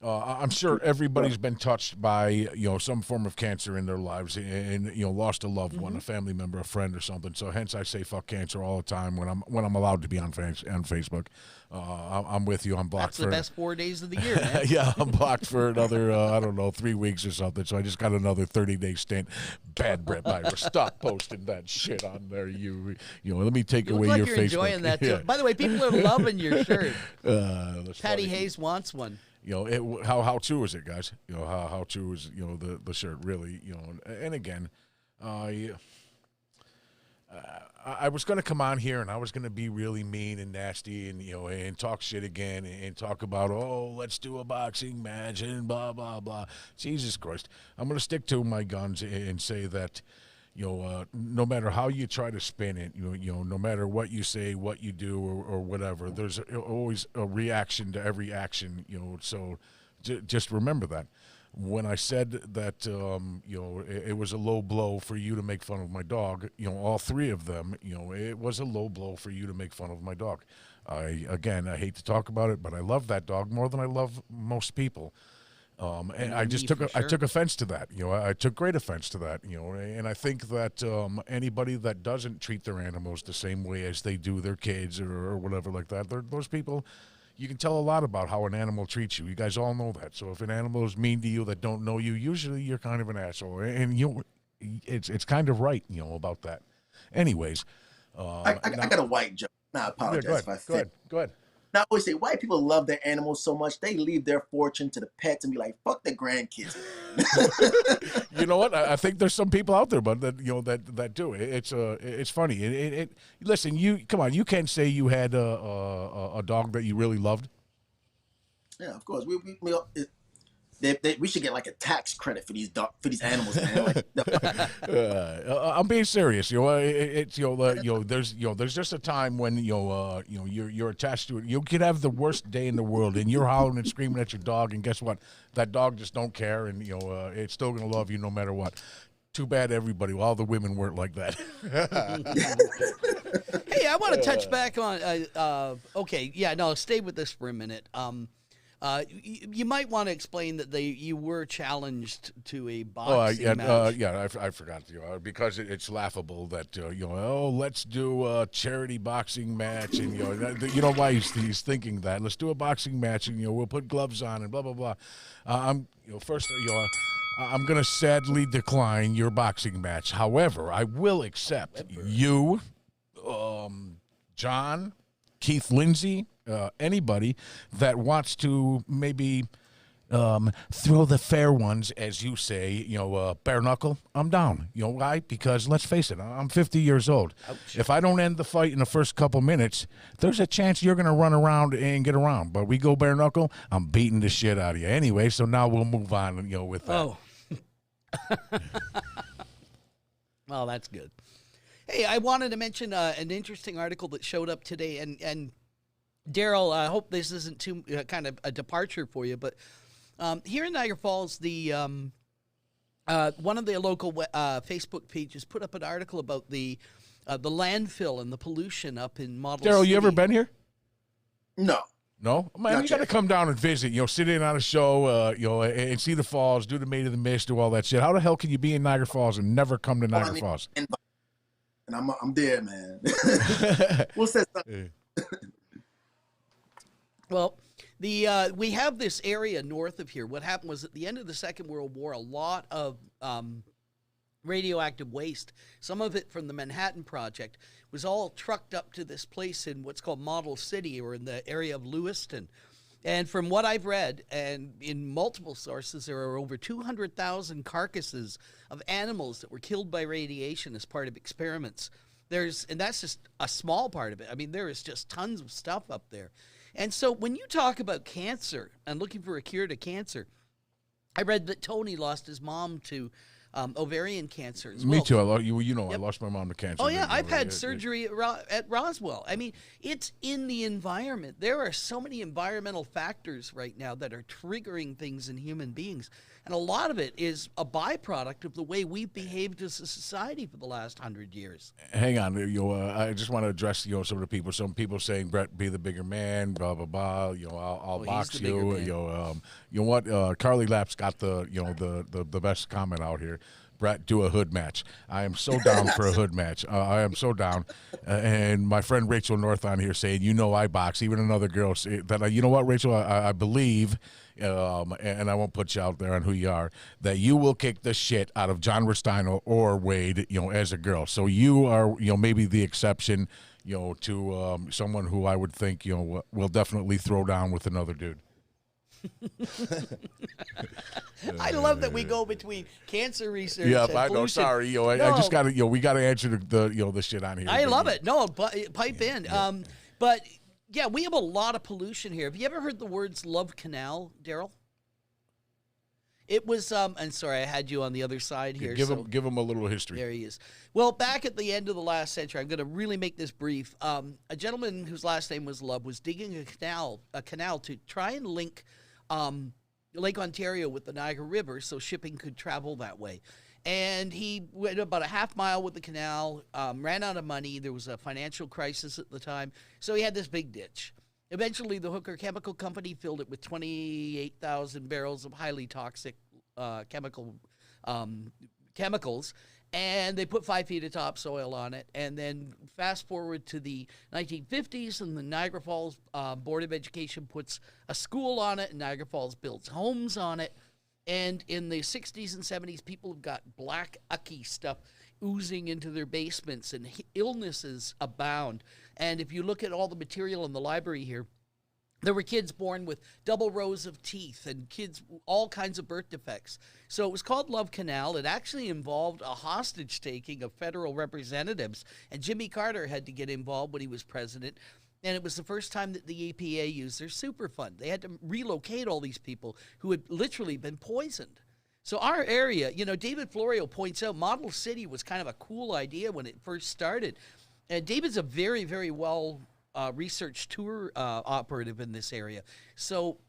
[SPEAKER 4] I'm sure everybody's been touched by some form of cancer in their lives and lost a loved one, a family member, a friend, or something. So hence I say fuck cancer all the time when I'm allowed to be on Facebook. I'm with you. I'm blocked.
[SPEAKER 3] That's the best 4 days of the year, man.
[SPEAKER 4] Yeah, I'm blocked for another 3 weeks or something. So I just got another 30-day stint. Bad Brett Byler, stop posting that shit on there. Let me take away
[SPEAKER 3] like
[SPEAKER 4] your
[SPEAKER 3] you're
[SPEAKER 4] Facebook.
[SPEAKER 3] Enjoying that too.
[SPEAKER 4] Yeah.
[SPEAKER 3] By the way, people are loving your shirt. Patty
[SPEAKER 4] funny.
[SPEAKER 3] Hayes wants one.
[SPEAKER 4] How true is it, guys? How true is the shirt really? And again, I was going to come on here and I was going to be really mean and nasty and and talk shit again and talk about let's do a boxing match and blah blah blah. Jesus Christ, I'm going to stick to my guns and say that. No matter how you try to spin it, no matter what you say, what you do, or whatever, there's always a reaction to every action, so just remember that. When I said that, it was a low blow for you to make fun of my dog, all three of them, it was a low blow for you to make fun of my dog. I hate to talk about it, but I love that dog more than I love most people. And I just took offense to that. I took great offense to that. And I think that anybody that doesn't treat their animals the same way as they do their kids or whatever like that, those people, you can tell a lot about how an animal treats you. You guys all know that. So if an animal is mean to you that don't know you, usually you're kind of an asshole. And it's kind of right, about that. Anyways,
[SPEAKER 5] I got a white joke. I apologize if I fit.
[SPEAKER 4] Go ahead.
[SPEAKER 5] Now, I always say white people love their animals so much they leave their fortune to the pets and be like, "Fuck the grandkids."
[SPEAKER 4] You know what? I think there's some people out there, but that do. It's funny. Listen, you come on. You can't say you had a dog that you really loved.
[SPEAKER 5] Yeah, of course. We should get like a tax credit for these animals, man.
[SPEAKER 4] I'm being serious. There's just a time when you're attached to it. You could have the worst day in the world, and you're howling and screaming at your dog, and guess what? That dog just don't care, and it's still gonna love you no matter what. Too bad everybody. All the women weren't like that.
[SPEAKER 3] Hey, I want to touch back on. Stay with this for a minute. You might want to explain that you were challenged to a boxing match.
[SPEAKER 4] I forgot because it's laughable that let's do a charity boxing match, and you know why he's thinking that. Let's do a boxing match, and we'll put gloves on and blah blah blah. I'm gonna sadly decline your boxing match. However, I will accept you, John, Keith Lindsay, anybody that wants to maybe throw the fair ones, as you say, bare knuckle, I'm down. You know why? Because let's face it, I'm 50 years old. Ouch. If I don't end the fight in the first couple minutes, there's a chance you're going to run around and get around. But we go bare knuckle, I'm beating the shit out of you. Anyway, so now we'll move on, with that.
[SPEAKER 3] Oh. Well, that's good. Hey, I wanted to mention an interesting article that showed up today, and Darrell, I hope this isn't too kind of a departure for you, but here in Niagara Falls, the one of the local Facebook pages put up an article about the landfill and the pollution up in Model
[SPEAKER 4] Darrell,
[SPEAKER 3] City.
[SPEAKER 4] you ever been here?
[SPEAKER 5] No.
[SPEAKER 4] No? Man, you got to come down and visit, sit in on a show, and see the falls, do the Maid of the Mist, do all that shit. How the hell can you be in Niagara Falls and never come to Niagara Falls?
[SPEAKER 5] And I'm there, man. We'll set something.
[SPEAKER 3] Well, we have this area north of here. What happened was at the end of the Second World War, a lot of radioactive waste, some of it from the Manhattan Project, was all trucked up to this place in what's called Model City, or in the area of Lewiston. And from what I've read, and in multiple sources, there are over 200,000 carcasses of animals that were killed by radiation as part of experiments. And that's just a small part of it. I mean, there is just tons of stuff up there. And so when you talk about cancer and looking for a cure to cancer, I read that Tony lost his mom to ovarian cancer as well.
[SPEAKER 4] Me too. I lost my mom to cancer.
[SPEAKER 3] Oh, yeah. I've had surgery at Roswell. I mean, it's in the environment. There are so many environmental factors right now that are triggering things in human beings. And a lot of it is a byproduct of the way we've behaved as a society for the last 100 years.
[SPEAKER 4] Hang on. I just want to address, some of the people. Some people saying, Brett, be the bigger man, blah, blah, blah. I'll box you. You know what? Carly Lapp's got the best comment out here. Brett, do a hood match. I am so down for a hood match. I am so down. And my friend Rachel North on here saying, I box. Even another girl that, you know what, Rachel, I believe, and I won't put you out there on who you are, that you will kick the shit out of John Rustino or Wade, as a girl. So you are, maybe the exception, to someone who I would think, will definitely throw down with another dude.
[SPEAKER 3] I love that we go between cancer research.
[SPEAKER 4] Yeah,
[SPEAKER 3] and
[SPEAKER 4] I know.
[SPEAKER 3] pollution.
[SPEAKER 4] Sorry, I just got to, we got to answer the shit on here.
[SPEAKER 3] I love it. No, pipe in. Yeah. But yeah, we have a lot of pollution here. Have you ever heard the words Love Canal, Darrell? It was, and sorry, I had you on the other side here.
[SPEAKER 4] Give him a little history.
[SPEAKER 3] There he is. Well, back at the end of the last century, I'm going to really make this brief. A gentleman whose last name was Love was digging a canal to try and link Lake Ontario with the Niagara River so shipping could travel that way. And he went about a half mile with the canal, ran out of money. There was a financial crisis at the time, so he had this big ditch. Eventually, the Hooker Chemical Company filled it with 28,000 barrels of highly toxic chemicals, and they put 5 feet of topsoil on it. And then fast forward to the 1950s, and the Niagara Falls Board of Education puts a school on it, and Niagara Falls builds homes on it. And in the 60s and 70s, people have got black ucky stuff oozing into their basements, and illnesses abound. And if you look at all the material in the library here, there were kids born with double rows of teeth and kids, all kinds of birth defects. So it was called Love Canal. It actually involved a hostage taking of federal representatives, and Jimmy Carter had to get involved when he was president. And it was the first time that the EPA used their Superfund. They had to relocate all these people who had literally been poisoned. So our area, David Florio points out Model City was kind of a cool idea when it first started. And David's a very, very well research tour operative in this area. So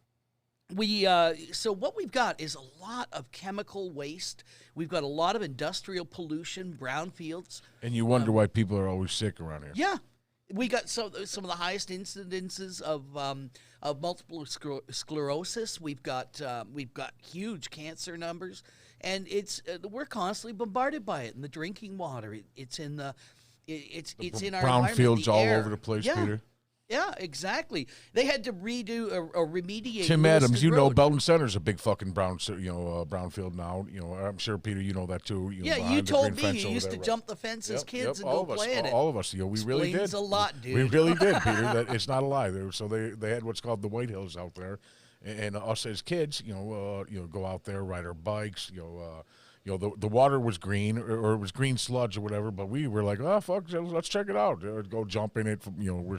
[SPEAKER 3] so what we've got is a lot of chemical waste. We've got a lot of industrial pollution, brownfields.
[SPEAKER 4] And you wonder why people are always sick around here.
[SPEAKER 3] Yeah. We got some of the highest incidences of multiple sclerosis. We've got huge cancer numbers, and we're constantly bombarded by it in the drinking water. It's in our
[SPEAKER 4] brownfields all
[SPEAKER 3] air.
[SPEAKER 4] over the place,
[SPEAKER 3] yeah.
[SPEAKER 4] Peter.
[SPEAKER 3] Yeah, exactly. They had to redo or remediate.
[SPEAKER 4] Tim
[SPEAKER 3] Lewiston
[SPEAKER 4] Adams, you know,
[SPEAKER 3] Road.
[SPEAKER 4] Belton Center's a big fucking brownfield now. You know, I'm sure Peter, you know that too. You know,
[SPEAKER 3] Yeah, you
[SPEAKER 4] behind the
[SPEAKER 3] told
[SPEAKER 4] green
[SPEAKER 3] me
[SPEAKER 4] fence
[SPEAKER 3] you
[SPEAKER 4] over
[SPEAKER 3] used
[SPEAKER 4] there,
[SPEAKER 3] to
[SPEAKER 4] right?
[SPEAKER 3] jump the fence as kids and
[SPEAKER 4] all
[SPEAKER 3] go
[SPEAKER 4] of us,
[SPEAKER 3] play in it.
[SPEAKER 4] all of us. You know, we really did.
[SPEAKER 3] Explains a lot, dude.
[SPEAKER 4] We really did, Peter. That it's not a lie. So they had what's called the White Hills out there, and us as kids, you know, go out there, ride our bikes, you know, the water was green or it was green sludge or whatever, but we were like, oh fuck, let's check it out. Go jump in it. You know, we're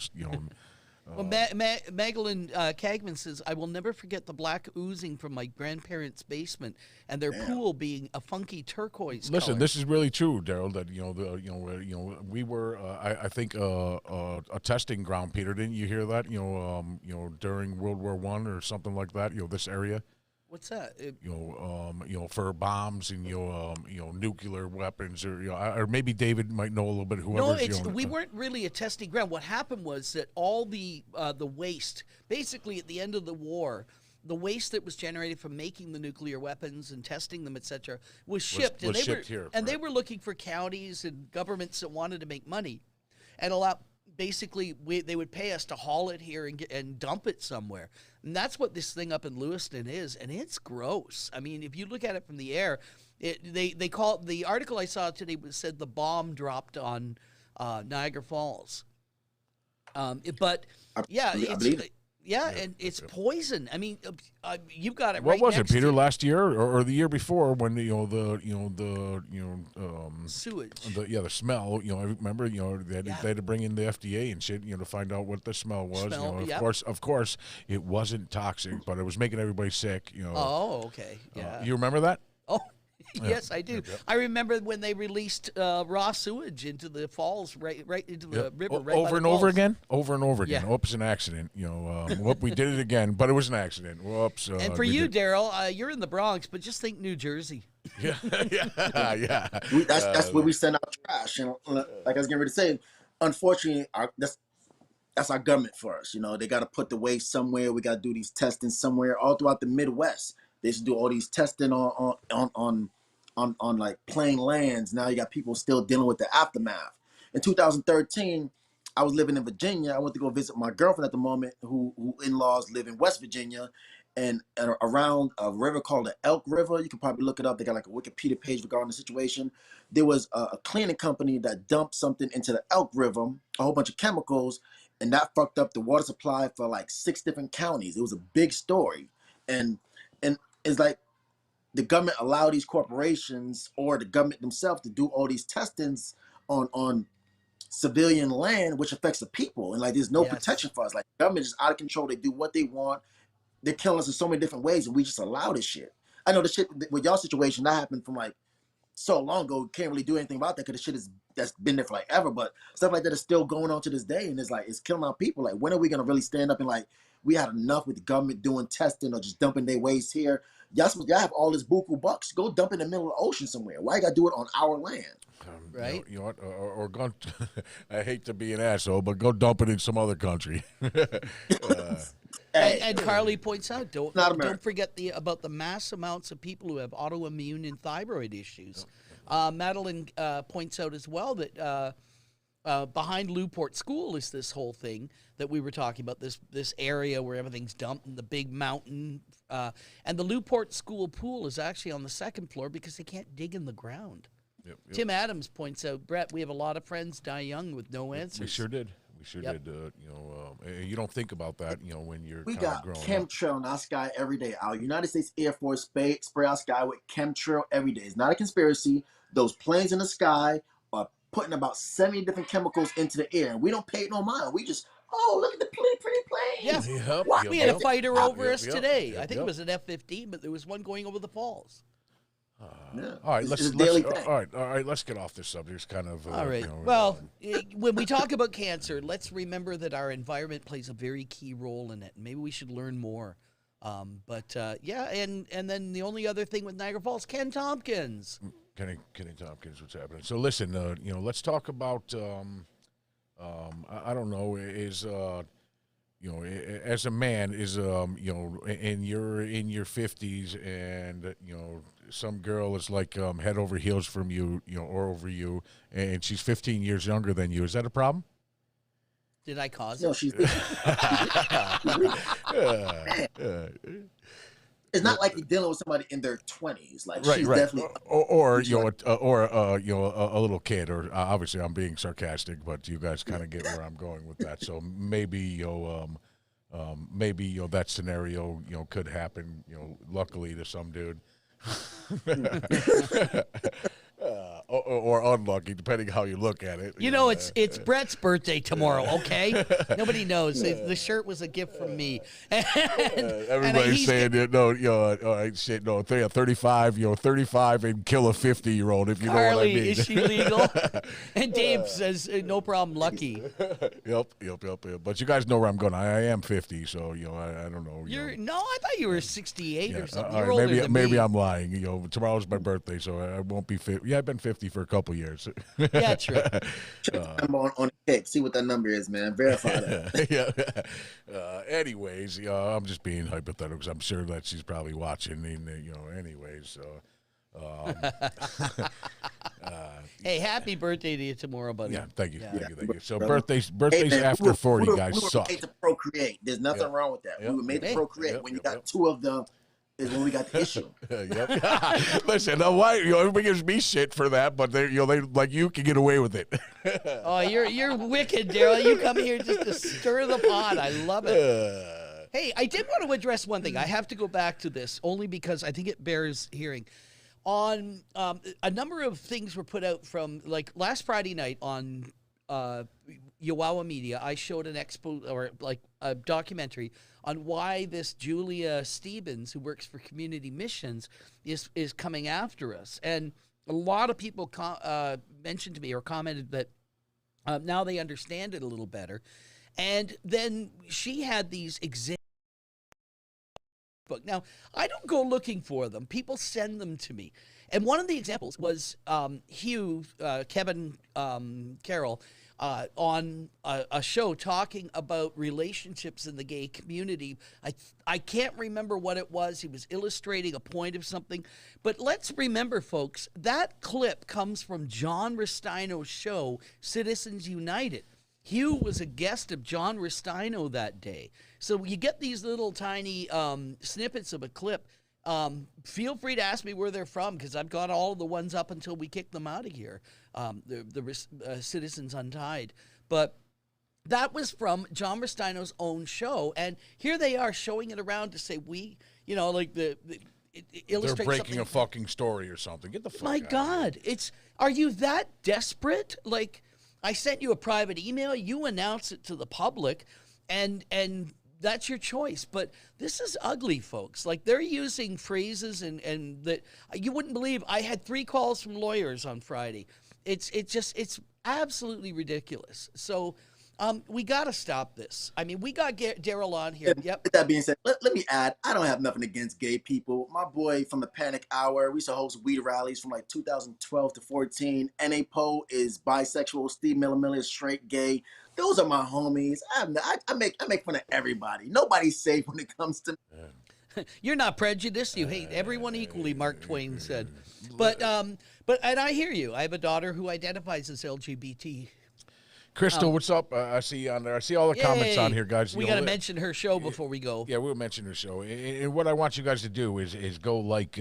[SPEAKER 3] Well, Magdalene Kagman says, I will never forget the black oozing from my grandparents' basement and their pool being a funky turquoise
[SPEAKER 4] Listen,
[SPEAKER 3] color.
[SPEAKER 4] this is really true, Darrell. That we were, I think, a testing ground. Peter, didn't you hear that? During World War I or something like that. You know, this area.
[SPEAKER 3] What's that?
[SPEAKER 4] For bombs and nuclear weapons, or maybe David might know a little bit. Whoever.
[SPEAKER 3] No, we weren't really a testing ground. What happened was that all the waste, basically at the end of the war, the waste that was generated from making the nuclear weapons and testing them, etc., was shipped,
[SPEAKER 4] was shipped here,
[SPEAKER 3] and they were looking for counties and governments that wanted to make money, and allow. Basically, they would pay us to haul it here and dump it somewhere. And that's what this thing up in Lewiston is, and it's gross. I mean, if you look at it from the air, they call it, the article I saw today said the bomb dropped on Niagara Falls. But yeah, and it's poison. I mean, you've got it.
[SPEAKER 4] What
[SPEAKER 3] right
[SPEAKER 4] was it,
[SPEAKER 3] next
[SPEAKER 4] Peter?
[SPEAKER 3] to
[SPEAKER 4] Last year or the year before, when the
[SPEAKER 3] sewage.
[SPEAKER 4] The smell. You know, I remember. You know, they had to bring in the FDA and shit. You know, to find out what the smell was. Of course, it wasn't toxic, but it was making everybody sick. You know.
[SPEAKER 3] Oh, okay. Yeah.
[SPEAKER 4] You remember that?
[SPEAKER 3] Oh. Yes, I do. I remember when they released raw sewage into the falls, right into the river,
[SPEAKER 4] over and over again.
[SPEAKER 3] Yeah.
[SPEAKER 4] Oops, an accident. You know, we did it again, but it was an accident. Whoops.
[SPEAKER 3] And for you, Darrell, you're in the Bronx, but just think New Jersey.
[SPEAKER 4] Yeah.
[SPEAKER 5] That's where we send out trash, and like I was getting ready to say, unfortunately, that's our government for us. You know, they got to put the waste somewhere. We got to do these testing somewhere. All throughout the Midwest, they should do all these testing on like plain lands. Now you got people still dealing with the aftermath. In 2013, I was living in Virginia. I went to go visit my girlfriend at the moment, who in-laws live in West Virginia, and around a river called the Elk River. You can probably look it up. They got like a Wikipedia page regarding the situation. There was a cleaning company that dumped something into the Elk River, a whole bunch of chemicals, and that fucked up the water supply for like 6 different counties. It was a big story, and it's like the government allow these corporations or the government themselves to do all these testings on civilian land, which affects the people, and like there's no protection for us. Like the government is out of control. They do what they want. They're killing us in so many different ways, and we just allow this shit. I know the shit with y'all situation that happened from like so long ago. Can't really do anything about that because the shit that's been there for like ever. But stuff like that is still going on to this day, and it's like it's killing our people. Like when are we gonna really stand up and like we had enough with the government doing testing or just dumping their waste here? Y'all have all this buku bucks. Go dump in the middle of the ocean somewhere. Why you gotta do it on our land?
[SPEAKER 3] Right?
[SPEAKER 4] You know what? Or go. I hate to be an asshole, but go dump it in some other country.
[SPEAKER 3] And Carly points out, don't forget about the mass amounts of people who have autoimmune and thyroid issues. Madeline points out as well that behind Newport School is this whole thing that we were talking about, this area where everything's dumped in the big mountain. And the Newport School pool is actually on the 2nd floor because they can't dig in the ground.
[SPEAKER 4] Yep.
[SPEAKER 3] Tim Adams points out, Brett, we have a lot of friends die young with no answers.
[SPEAKER 4] We sure did. You don't think about that, when you're
[SPEAKER 5] We
[SPEAKER 4] kind
[SPEAKER 5] got
[SPEAKER 4] of growing
[SPEAKER 5] chemtrail in our sky every day. Our United States Air Force spray our sky with chemtrail every day. It's not a conspiracy. Those planes in the sky are putting about 70 different chemicals into the air, and we don't pay it no mind. We just, look at the pretty plane.
[SPEAKER 3] Yeah. We had a fighter over us today. I think it was an F-15, but there was one going over the falls.
[SPEAKER 4] All right, let's get off this subject. It's kind of
[SPEAKER 3] all right. When we talk about cancer, let's remember that our environment plays a very key role in it. Maybe we should learn more. And then the only other thing with Niagara Falls, Ken Tompkins.
[SPEAKER 4] Kenny Tompkins, what's happening? So listen, let's talk about. I don't know. As a man, and you're in your 50s, and some girl is like head over heels from you, or over you, and she's 15 years younger than you. Is that a problem?
[SPEAKER 3] Did I cause
[SPEAKER 5] No,
[SPEAKER 3] it?
[SPEAKER 5] she's legal. It's not like you're dealing with somebody in their 20s. Like she's definitely
[SPEAKER 4] or you know a little kid, or obviously I'm being sarcastic, but you guys kind of get where I'm going with that. So maybe maybe that scenario could happen. Luckily to some dude. Or unlucky, depending how you look at it.
[SPEAKER 3] It's Brett's birthday tomorrow, okay? Nobody knows. The shirt was a gift from me.
[SPEAKER 4] Everybody's saying that, shit, 35, 35 and kill a 50-year-old, if you know what I
[SPEAKER 3] Carly,
[SPEAKER 4] mean.
[SPEAKER 3] is she legal? And Dave says, no problem, lucky.
[SPEAKER 4] Yep. But you guys know where I'm going. I am 50, so, I don't know.
[SPEAKER 3] No, I thought you were 68 or something. You're
[SPEAKER 4] right,
[SPEAKER 3] older than me.
[SPEAKER 4] maybe I'm lying. Tomorrow's my birthday, so I won't be 50. Yeah, I've been 50 for a couple years.
[SPEAKER 3] Yeah, true.
[SPEAKER 5] Check the number on the cake. See what that number is, man. Verify that.
[SPEAKER 4] Anyways, I'm just being hypothetical because I'm sure that she's probably watching. Anyways, so.
[SPEAKER 3] Hey, happy birthday to you tomorrow, buddy.
[SPEAKER 4] Yeah, thank you. So
[SPEAKER 5] brother.
[SPEAKER 4] birthdays after 40, guys,
[SPEAKER 5] we were
[SPEAKER 4] suck.
[SPEAKER 5] made to procreate. There's nothing wrong with that. We were made to procreate. When you got two of them, is when we got the issue.
[SPEAKER 4] Listen, why everybody gives me shit for that, but they like you can get away with it.
[SPEAKER 3] Oh, you're wicked, Darrell. You come here just to stir the pot. I love it. Hey, I did want to address one thing. I have to go back to this only because I think it bears hearing. On a number of things were put out from like last Friday night on Yowowa Media. I showed an expo or like a documentary on why this Julia Stevens, who works for Community Missions, is coming after us. And a lot of people mentioned to me or commented that now they understand it a little better. And then she had these examples. Now, I don't go looking for them. People send them to me. And one of the examples was Kevin Carroll, on a show talking about relationships in the gay community. I can't remember what it was. He was illustrating a point of something. But let's remember, folks, that clip comes from John Ristino's show, Citizens United. Hugh was a guest of John Ristino that day. So you get these little tiny snippets of a clip. Feel free to ask me where they're from because I've got all of the ones up until we kick them out of here, the Citizens Untied. But that was from John Ristino's own show. And here they are showing it around to say it illustrates
[SPEAKER 4] They're breaking
[SPEAKER 3] something.
[SPEAKER 4] a fucking story or something. Get the fuck
[SPEAKER 3] My
[SPEAKER 4] out
[SPEAKER 3] God,
[SPEAKER 4] of here.
[SPEAKER 3] are you that desperate? Like, I sent you a private email, you announce it to the public, and that's your choice. But this is ugly, folks. Like, they're using phrases and that you wouldn't believe. I had 3 calls from lawyers on Friday. It's absolutely ridiculous. So we got to stop this. I mean, we got Darrell on here. Yep.
[SPEAKER 5] With that being said, let me add, I don't have nothing against gay people. My boy from the Panic Hour, we used to host weed rallies from like 2012 to 14. N.A. Poe is bisexual. Steve Miller is straight gay. Those are my homies. I make fun of everybody. Nobody's safe when it comes to me.
[SPEAKER 3] You're not prejudiced. You hate everyone equally, Mark Twain said. But and I hear you. I have a daughter who identifies as LGBT.
[SPEAKER 4] Crystal, what's up? I see you on there. I see all the comments on here, guys.
[SPEAKER 3] We got to mention her show before we go.
[SPEAKER 4] Yeah, we'll mention her show. And what I want you guys to do is go like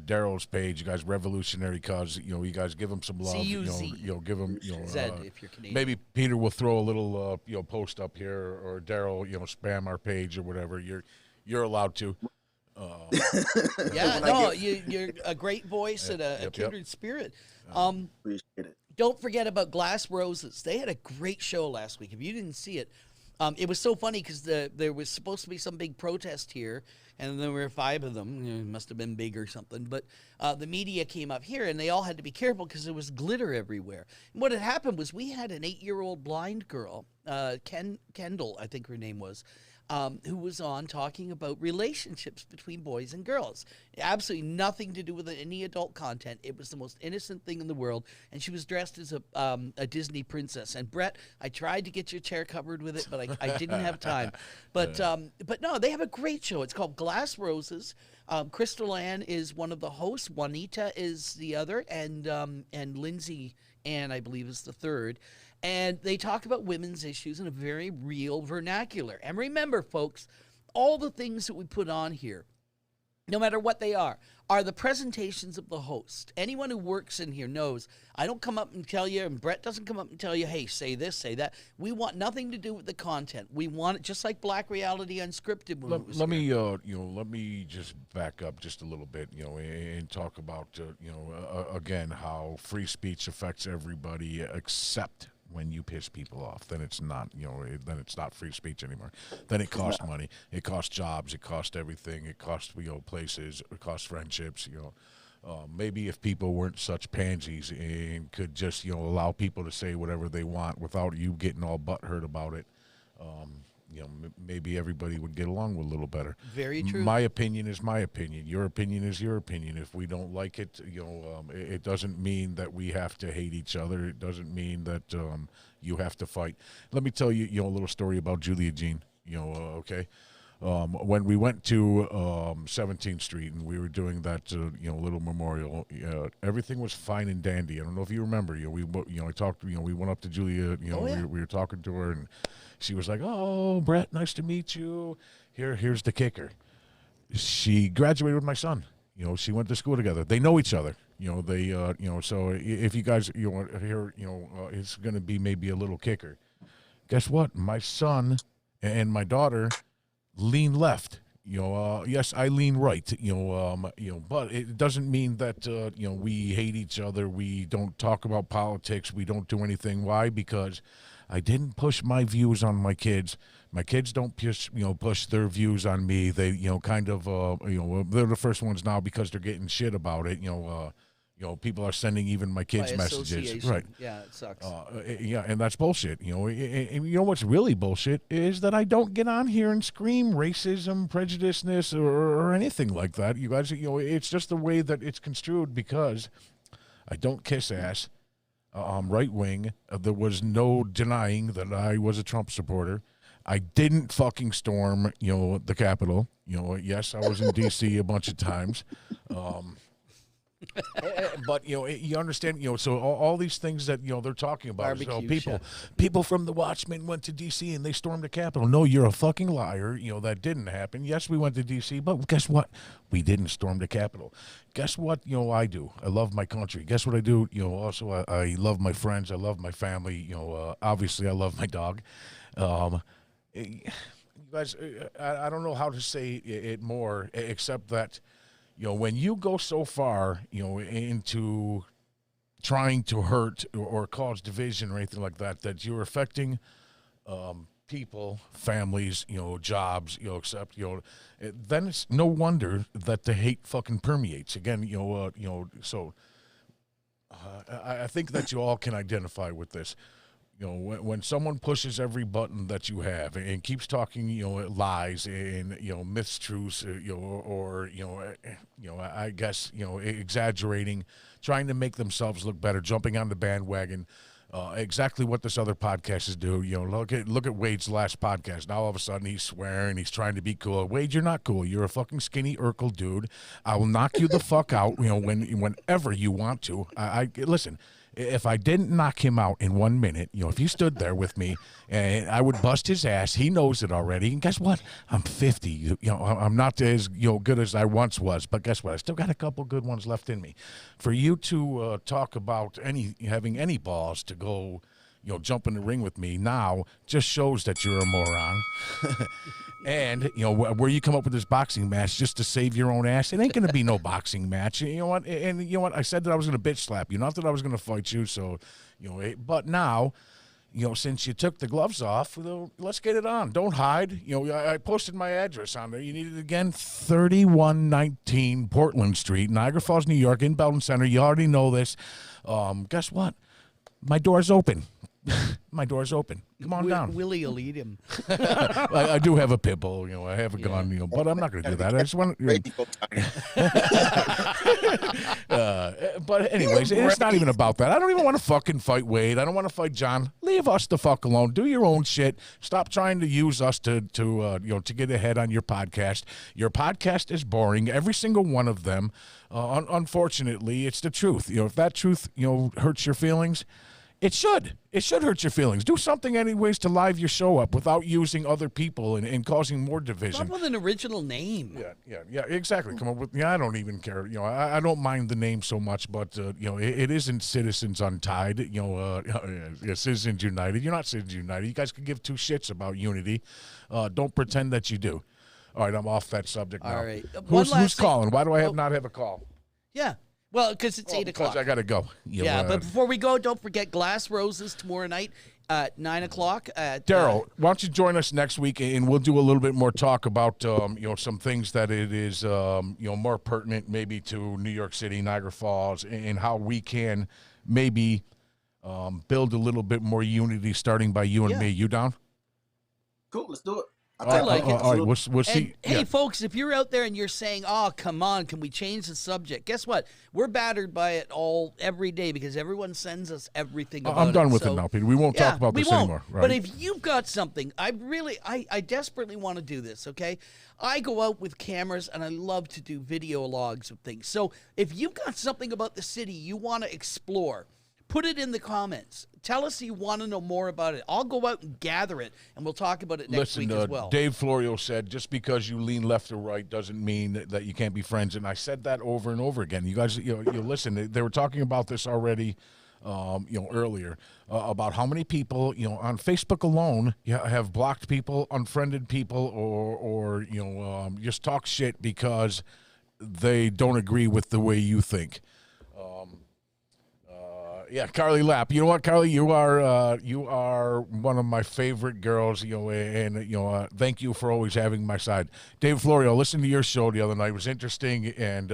[SPEAKER 4] Darrell's page, you guys. Revolutionary Cause. You guys give him some love.
[SPEAKER 3] C-U-Z.
[SPEAKER 4] Give him.
[SPEAKER 3] Zed, if you're Canadian.
[SPEAKER 4] Maybe Peter will throw a little post up here, or Darrell spam our page or whatever. You're allowed to.
[SPEAKER 3] Yeah, no, you're a great voice and a kindred spirit.
[SPEAKER 5] Appreciate it.
[SPEAKER 3] Don't forget about Glass Roses. They had a great show last week. If you didn't see it, it was so funny because there was supposed to be some big protest here, and there were 5 of them. It must have been big or something. But the media came up here, and they all had to be careful because there was glitter everywhere. And what had happened was we had an 8-year-old blind girl, Kendall, I think her name was, who was on talking about relationships between boys and girls. Absolutely nothing to do with any adult content. It was the most innocent thing in the world, and she was dressed as a Disney princess. And Brett, I tried to get your chair covered with it, but I didn't have time. But no, they have a great show. It's called Glass Roses. Crystal Ann is one of the hosts. Juanita is the other, and Lindsay Ann, I believe, is the third. And they talk about women's issues in a very real vernacular. And remember, folks, all the things that we put on here, no matter what they are the presentations of the host. Anyone who works in here knows I don't come up and tell you, and Brett doesn't come up and tell you, hey, say this, say that. We want nothing to do with the content. We want it just like Black Reality Unscripted.
[SPEAKER 4] Let me just back up just a little bit, and talk about, again, how free speech affects everybody except when you piss people off. Then it's not, then it's not free speech anymore. Then it costs money. It costs jobs. It costs everything. It costs, places. It costs friendships, maybe if people weren't such pansies and could just, allow people to say whatever they want without you getting all butthurt about it, maybe everybody would get along a little better.
[SPEAKER 3] Very true.
[SPEAKER 4] My opinion is my opinion. Your opinion is your opinion. If we don't like it, it doesn't mean that we have to hate each other. It doesn't mean that you have to fight. Let me tell you, a little story about Julia Jean. Okay. When we went to 17th Street and we were doing that, little memorial, everything was fine and dandy. I don't know if you remember. I talked. We went up to Julia. We were talking to her, and she was like, "Oh, Brett, nice to meet you. Here's the kicker. She graduated with my son. She went to school together. They know each other. They, So if you guys, here, it's going to be maybe a little kicker. Guess what? My son and my daughter lean left. Yes, I lean right. But it doesn't mean that we hate each other. We don't talk about politics. We don't do anything. Why? Because I didn't push my views on my kids. My kids don't push their views on me. They kind of they're the first ones now because they're getting shit about it. People are sending even my kids messages. Right.
[SPEAKER 3] Yeah, it sucks.
[SPEAKER 4] And that's bullshit. And what's really bullshit is that I don't get on here and scream racism, prejudiceness, or anything like that. You guys, it's just the way that it's construed because I don't kiss ass. Right wing. There was no denying that I was a Trump supporter. I didn't fucking storm, the Capitol. Yes, I was in D.C. a bunch of times. But you understand, so all these things that they're talking about. People from the Watchmen went to D.C. and they stormed the Capitol. No, you're a fucking liar. That didn't happen. Yes, we went to D.C., but guess what? We didn't storm the Capitol. Guess what? I do. I love my country. Guess what I do? Also I love my friends. I love my family. Obviously I love my dog. You guys, I don't know how to say it more except that. When you go so far, into trying to hurt or cause division or anything like that, that you're affecting people, families, jobs, except, then it's no wonder that the hate fucking permeates. Again, so I think that you all can identify with this. When someone pushes every button that you have and keeps talking, lies and, mistruths, or I guess, exaggerating, trying to make themselves look better, jumping on the bandwagon, exactly what this other podcast is do. Look at Wade's last podcast. Now all of a sudden he's swearing, he's trying to be cool. Wade, you're not cool. You're a fucking skinny Urkel dude. I will knock you the fuck out, whenever you want to. Listen. If I didn't knock him out in 1 minute, if you stood there with me, and I would bust his ass. He knows it already. And guess what? I'm 50. I'm not as good as I once was. But guess what? I still got a couple good ones left in me. For you to talk about having any balls to go, jump in the ring with me now just shows that you're a moron. And, where you come up with this boxing match just to save your own ass, it ain't going to be no boxing match. You know what? And you know what? I said that I was going to bitch slap you, not that I was going to fight you. So, but now, since you took the gloves off, let's get it on. Don't hide. I posted my address on there. You need it again, 3119 Portland Street, Niagara Falls, New York, in Belden Center. You already know this. Guess what? My door's open. My door's open. Come on down.
[SPEAKER 3] Willie will eat him.
[SPEAKER 4] I do have a pit bull, I have a gun, but I'm not going to do that. I just want to. But anyways, it's not even about that. I don't even want to fucking fight Wade. I don't want to fight John. Leave us the fuck alone. Do your own shit. Stop trying to use us to get ahead on your podcast. Your podcast is boring. Every single one of them. Unfortunately, it's the truth. If that truth hurts your feelings. It should. It should hurt your feelings. Do something anyways to live your show up without using other people and causing more division.
[SPEAKER 3] Come up with an original name.
[SPEAKER 4] Yeah, exactly. Come up with, I don't even care. I don't mind the name so much, but, it isn't Citizens Untied, Citizens United. You're not Citizens United. You guys can give two shits about unity. Don't pretend that you do. All right, I'm off that subject now.
[SPEAKER 3] All right.
[SPEAKER 4] Who's calling? Why do I not have a call?
[SPEAKER 3] Yeah. Well, because it's 8 o'clock.
[SPEAKER 4] Because I got to go.
[SPEAKER 3] But before we go, don't forget Glass Roses tomorrow night at 9 o'clock.
[SPEAKER 4] Darrell, why don't you join us next week, and we'll do a little bit more talk about, some things that it is, more pertinent maybe to New York City, Niagara Falls, and how we can maybe build a little bit more unity starting by you and me. You down?
[SPEAKER 5] Cool, let's do it.
[SPEAKER 3] I like it.
[SPEAKER 4] All right, we'll see.
[SPEAKER 3] Hey, folks, if you're out there and you're saying, "Oh, come on, can we change the subject?" Guess what? We're battered by it every day because everyone sends us everything about
[SPEAKER 4] I'm done with
[SPEAKER 3] it
[SPEAKER 4] now, Peter. We won't talk about this anymore. Right?
[SPEAKER 3] But if you've got something, I desperately want to do this, okay? I go out with cameras and I love to do video logs of things. So if you've got something about the city you want to explore, put it in the comments. Tell us you want to know more about it. I'll go out and gather it, and we'll talk about it next week as well.
[SPEAKER 4] Dave Florio said, just because you lean left or right doesn't mean that you can't be friends. And I said that over and over again. You guys, you listen. They were talking about this already, earlier, about how many people, on Facebook alone, have blocked people, unfriended people, or just talk shit because they don't agree with the way you think. Yeah, Carly Lapp. You know what, Carly? You are one of my favorite girls. Thank you for always having my side. Dave Florio, listened to your show the other night. It was interesting, and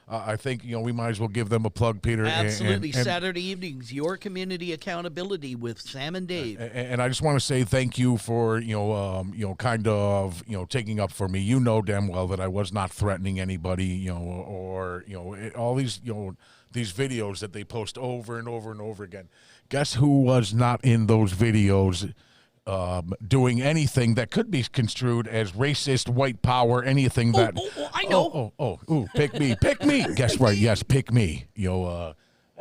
[SPEAKER 4] I think we might as well give them a plug, Peter.
[SPEAKER 3] Absolutely. And Saturday evenings, your community accountability with Sam and Dave.
[SPEAKER 4] And I just want to say thank you for kind of taking up for me. You know damn well that I was not threatening anybody. All these these videos that they post over and over and over again. Guess who was not in those videos doing anything that could be construed as racist, white power, anything that...
[SPEAKER 3] I know.
[SPEAKER 4] Pick me. Guess right, yes, pick me.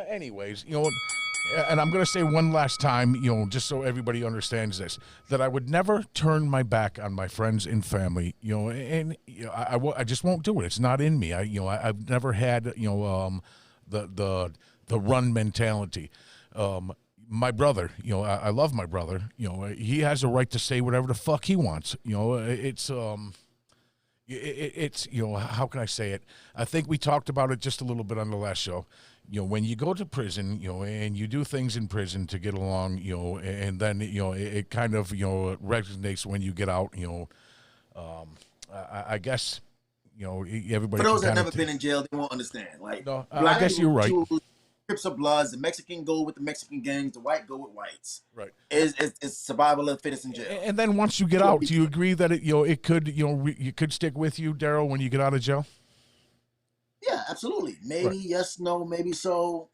[SPEAKER 4] Anyways, and I'm going to say one last time, just so everybody understands this, that I would never turn my back on my friends and family, I just won't do it. It's not in me. I've never had, the run mentality. My brother, I love my brother. He has a right to say whatever the fuck he wants. It's how can I say it? I think we talked about it just a little bit on the last show. When you go to prison, and you do things in prison to get along, and then it kind of resonates when you get out. I guess. Everybody.
[SPEAKER 5] For those that never been in jail, they won't understand.
[SPEAKER 4] No, I guess you're right.
[SPEAKER 5] Crips of Bloods, the Mexican go with the Mexican gangs, the white go with whites.
[SPEAKER 4] Right.
[SPEAKER 5] It's survival of the fittest in jail.
[SPEAKER 4] And then once you get out, do you agree that it could you could stick with you, Darrell, when you get out of jail?
[SPEAKER 5] Yeah, absolutely. Maybe yes, no, maybe so.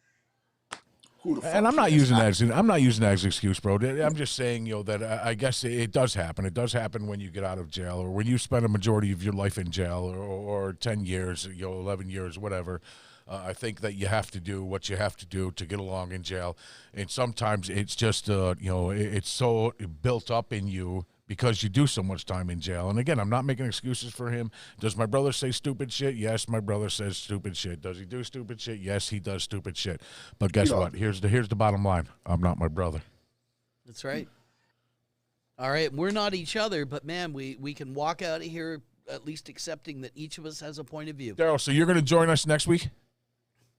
[SPEAKER 4] And I'm not using that as an excuse, bro. I'm just saying, that I guess it does happen. It does happen when you get out of jail, or when you spend a majority of your life in jail, or 10 years, 11 years, whatever. I think that you have to do what you have to do to get along in jail, and sometimes it's just, it's so built up in you because you do so much time in jail. And again, I'm not making excuses for him. Does my brother say stupid shit? Yes, my brother says stupid shit. Does he do stupid shit? Yes, he does stupid shit. But guess what? Here's the bottom line. I'm not my brother.
[SPEAKER 3] That's right. All right, we're not each other, but man, we can walk out of here at least accepting that each of us has a point of view.
[SPEAKER 4] Darrell, so you're going to join us next week?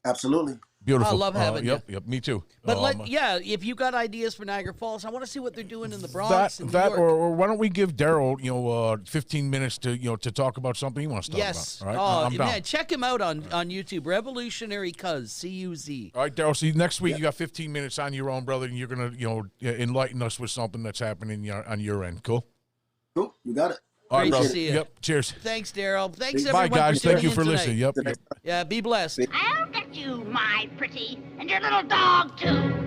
[SPEAKER 5] Absolutely.
[SPEAKER 4] Beautiful.
[SPEAKER 3] I love having you.
[SPEAKER 4] Yep, me too.
[SPEAKER 3] But if you got ideas for Niagara Falls, I want to see what they're doing in the Bronx.
[SPEAKER 4] Or why don't we give Darrell, 15 minutes to talk about something he wants to talk about? All right?
[SPEAKER 3] Man, check him out on YouTube, Revolutionary Cuz, C-U-Z.
[SPEAKER 4] All right, Darrell. See, next week you got 15 minutes on your own, brother, and you're gonna, enlighten us with something that's happening on your end. Cool.
[SPEAKER 5] Cool. You got it.
[SPEAKER 3] Great to see you.
[SPEAKER 4] Yep. Cheers.
[SPEAKER 3] Thanks, Darrell. Thanks, everyone.
[SPEAKER 4] Bye, guys. Thank you for
[SPEAKER 3] tonight.
[SPEAKER 4] listening. Yep.
[SPEAKER 3] Yeah, be blessed.
[SPEAKER 10] I'll get you, my pretty, and your little dog, too.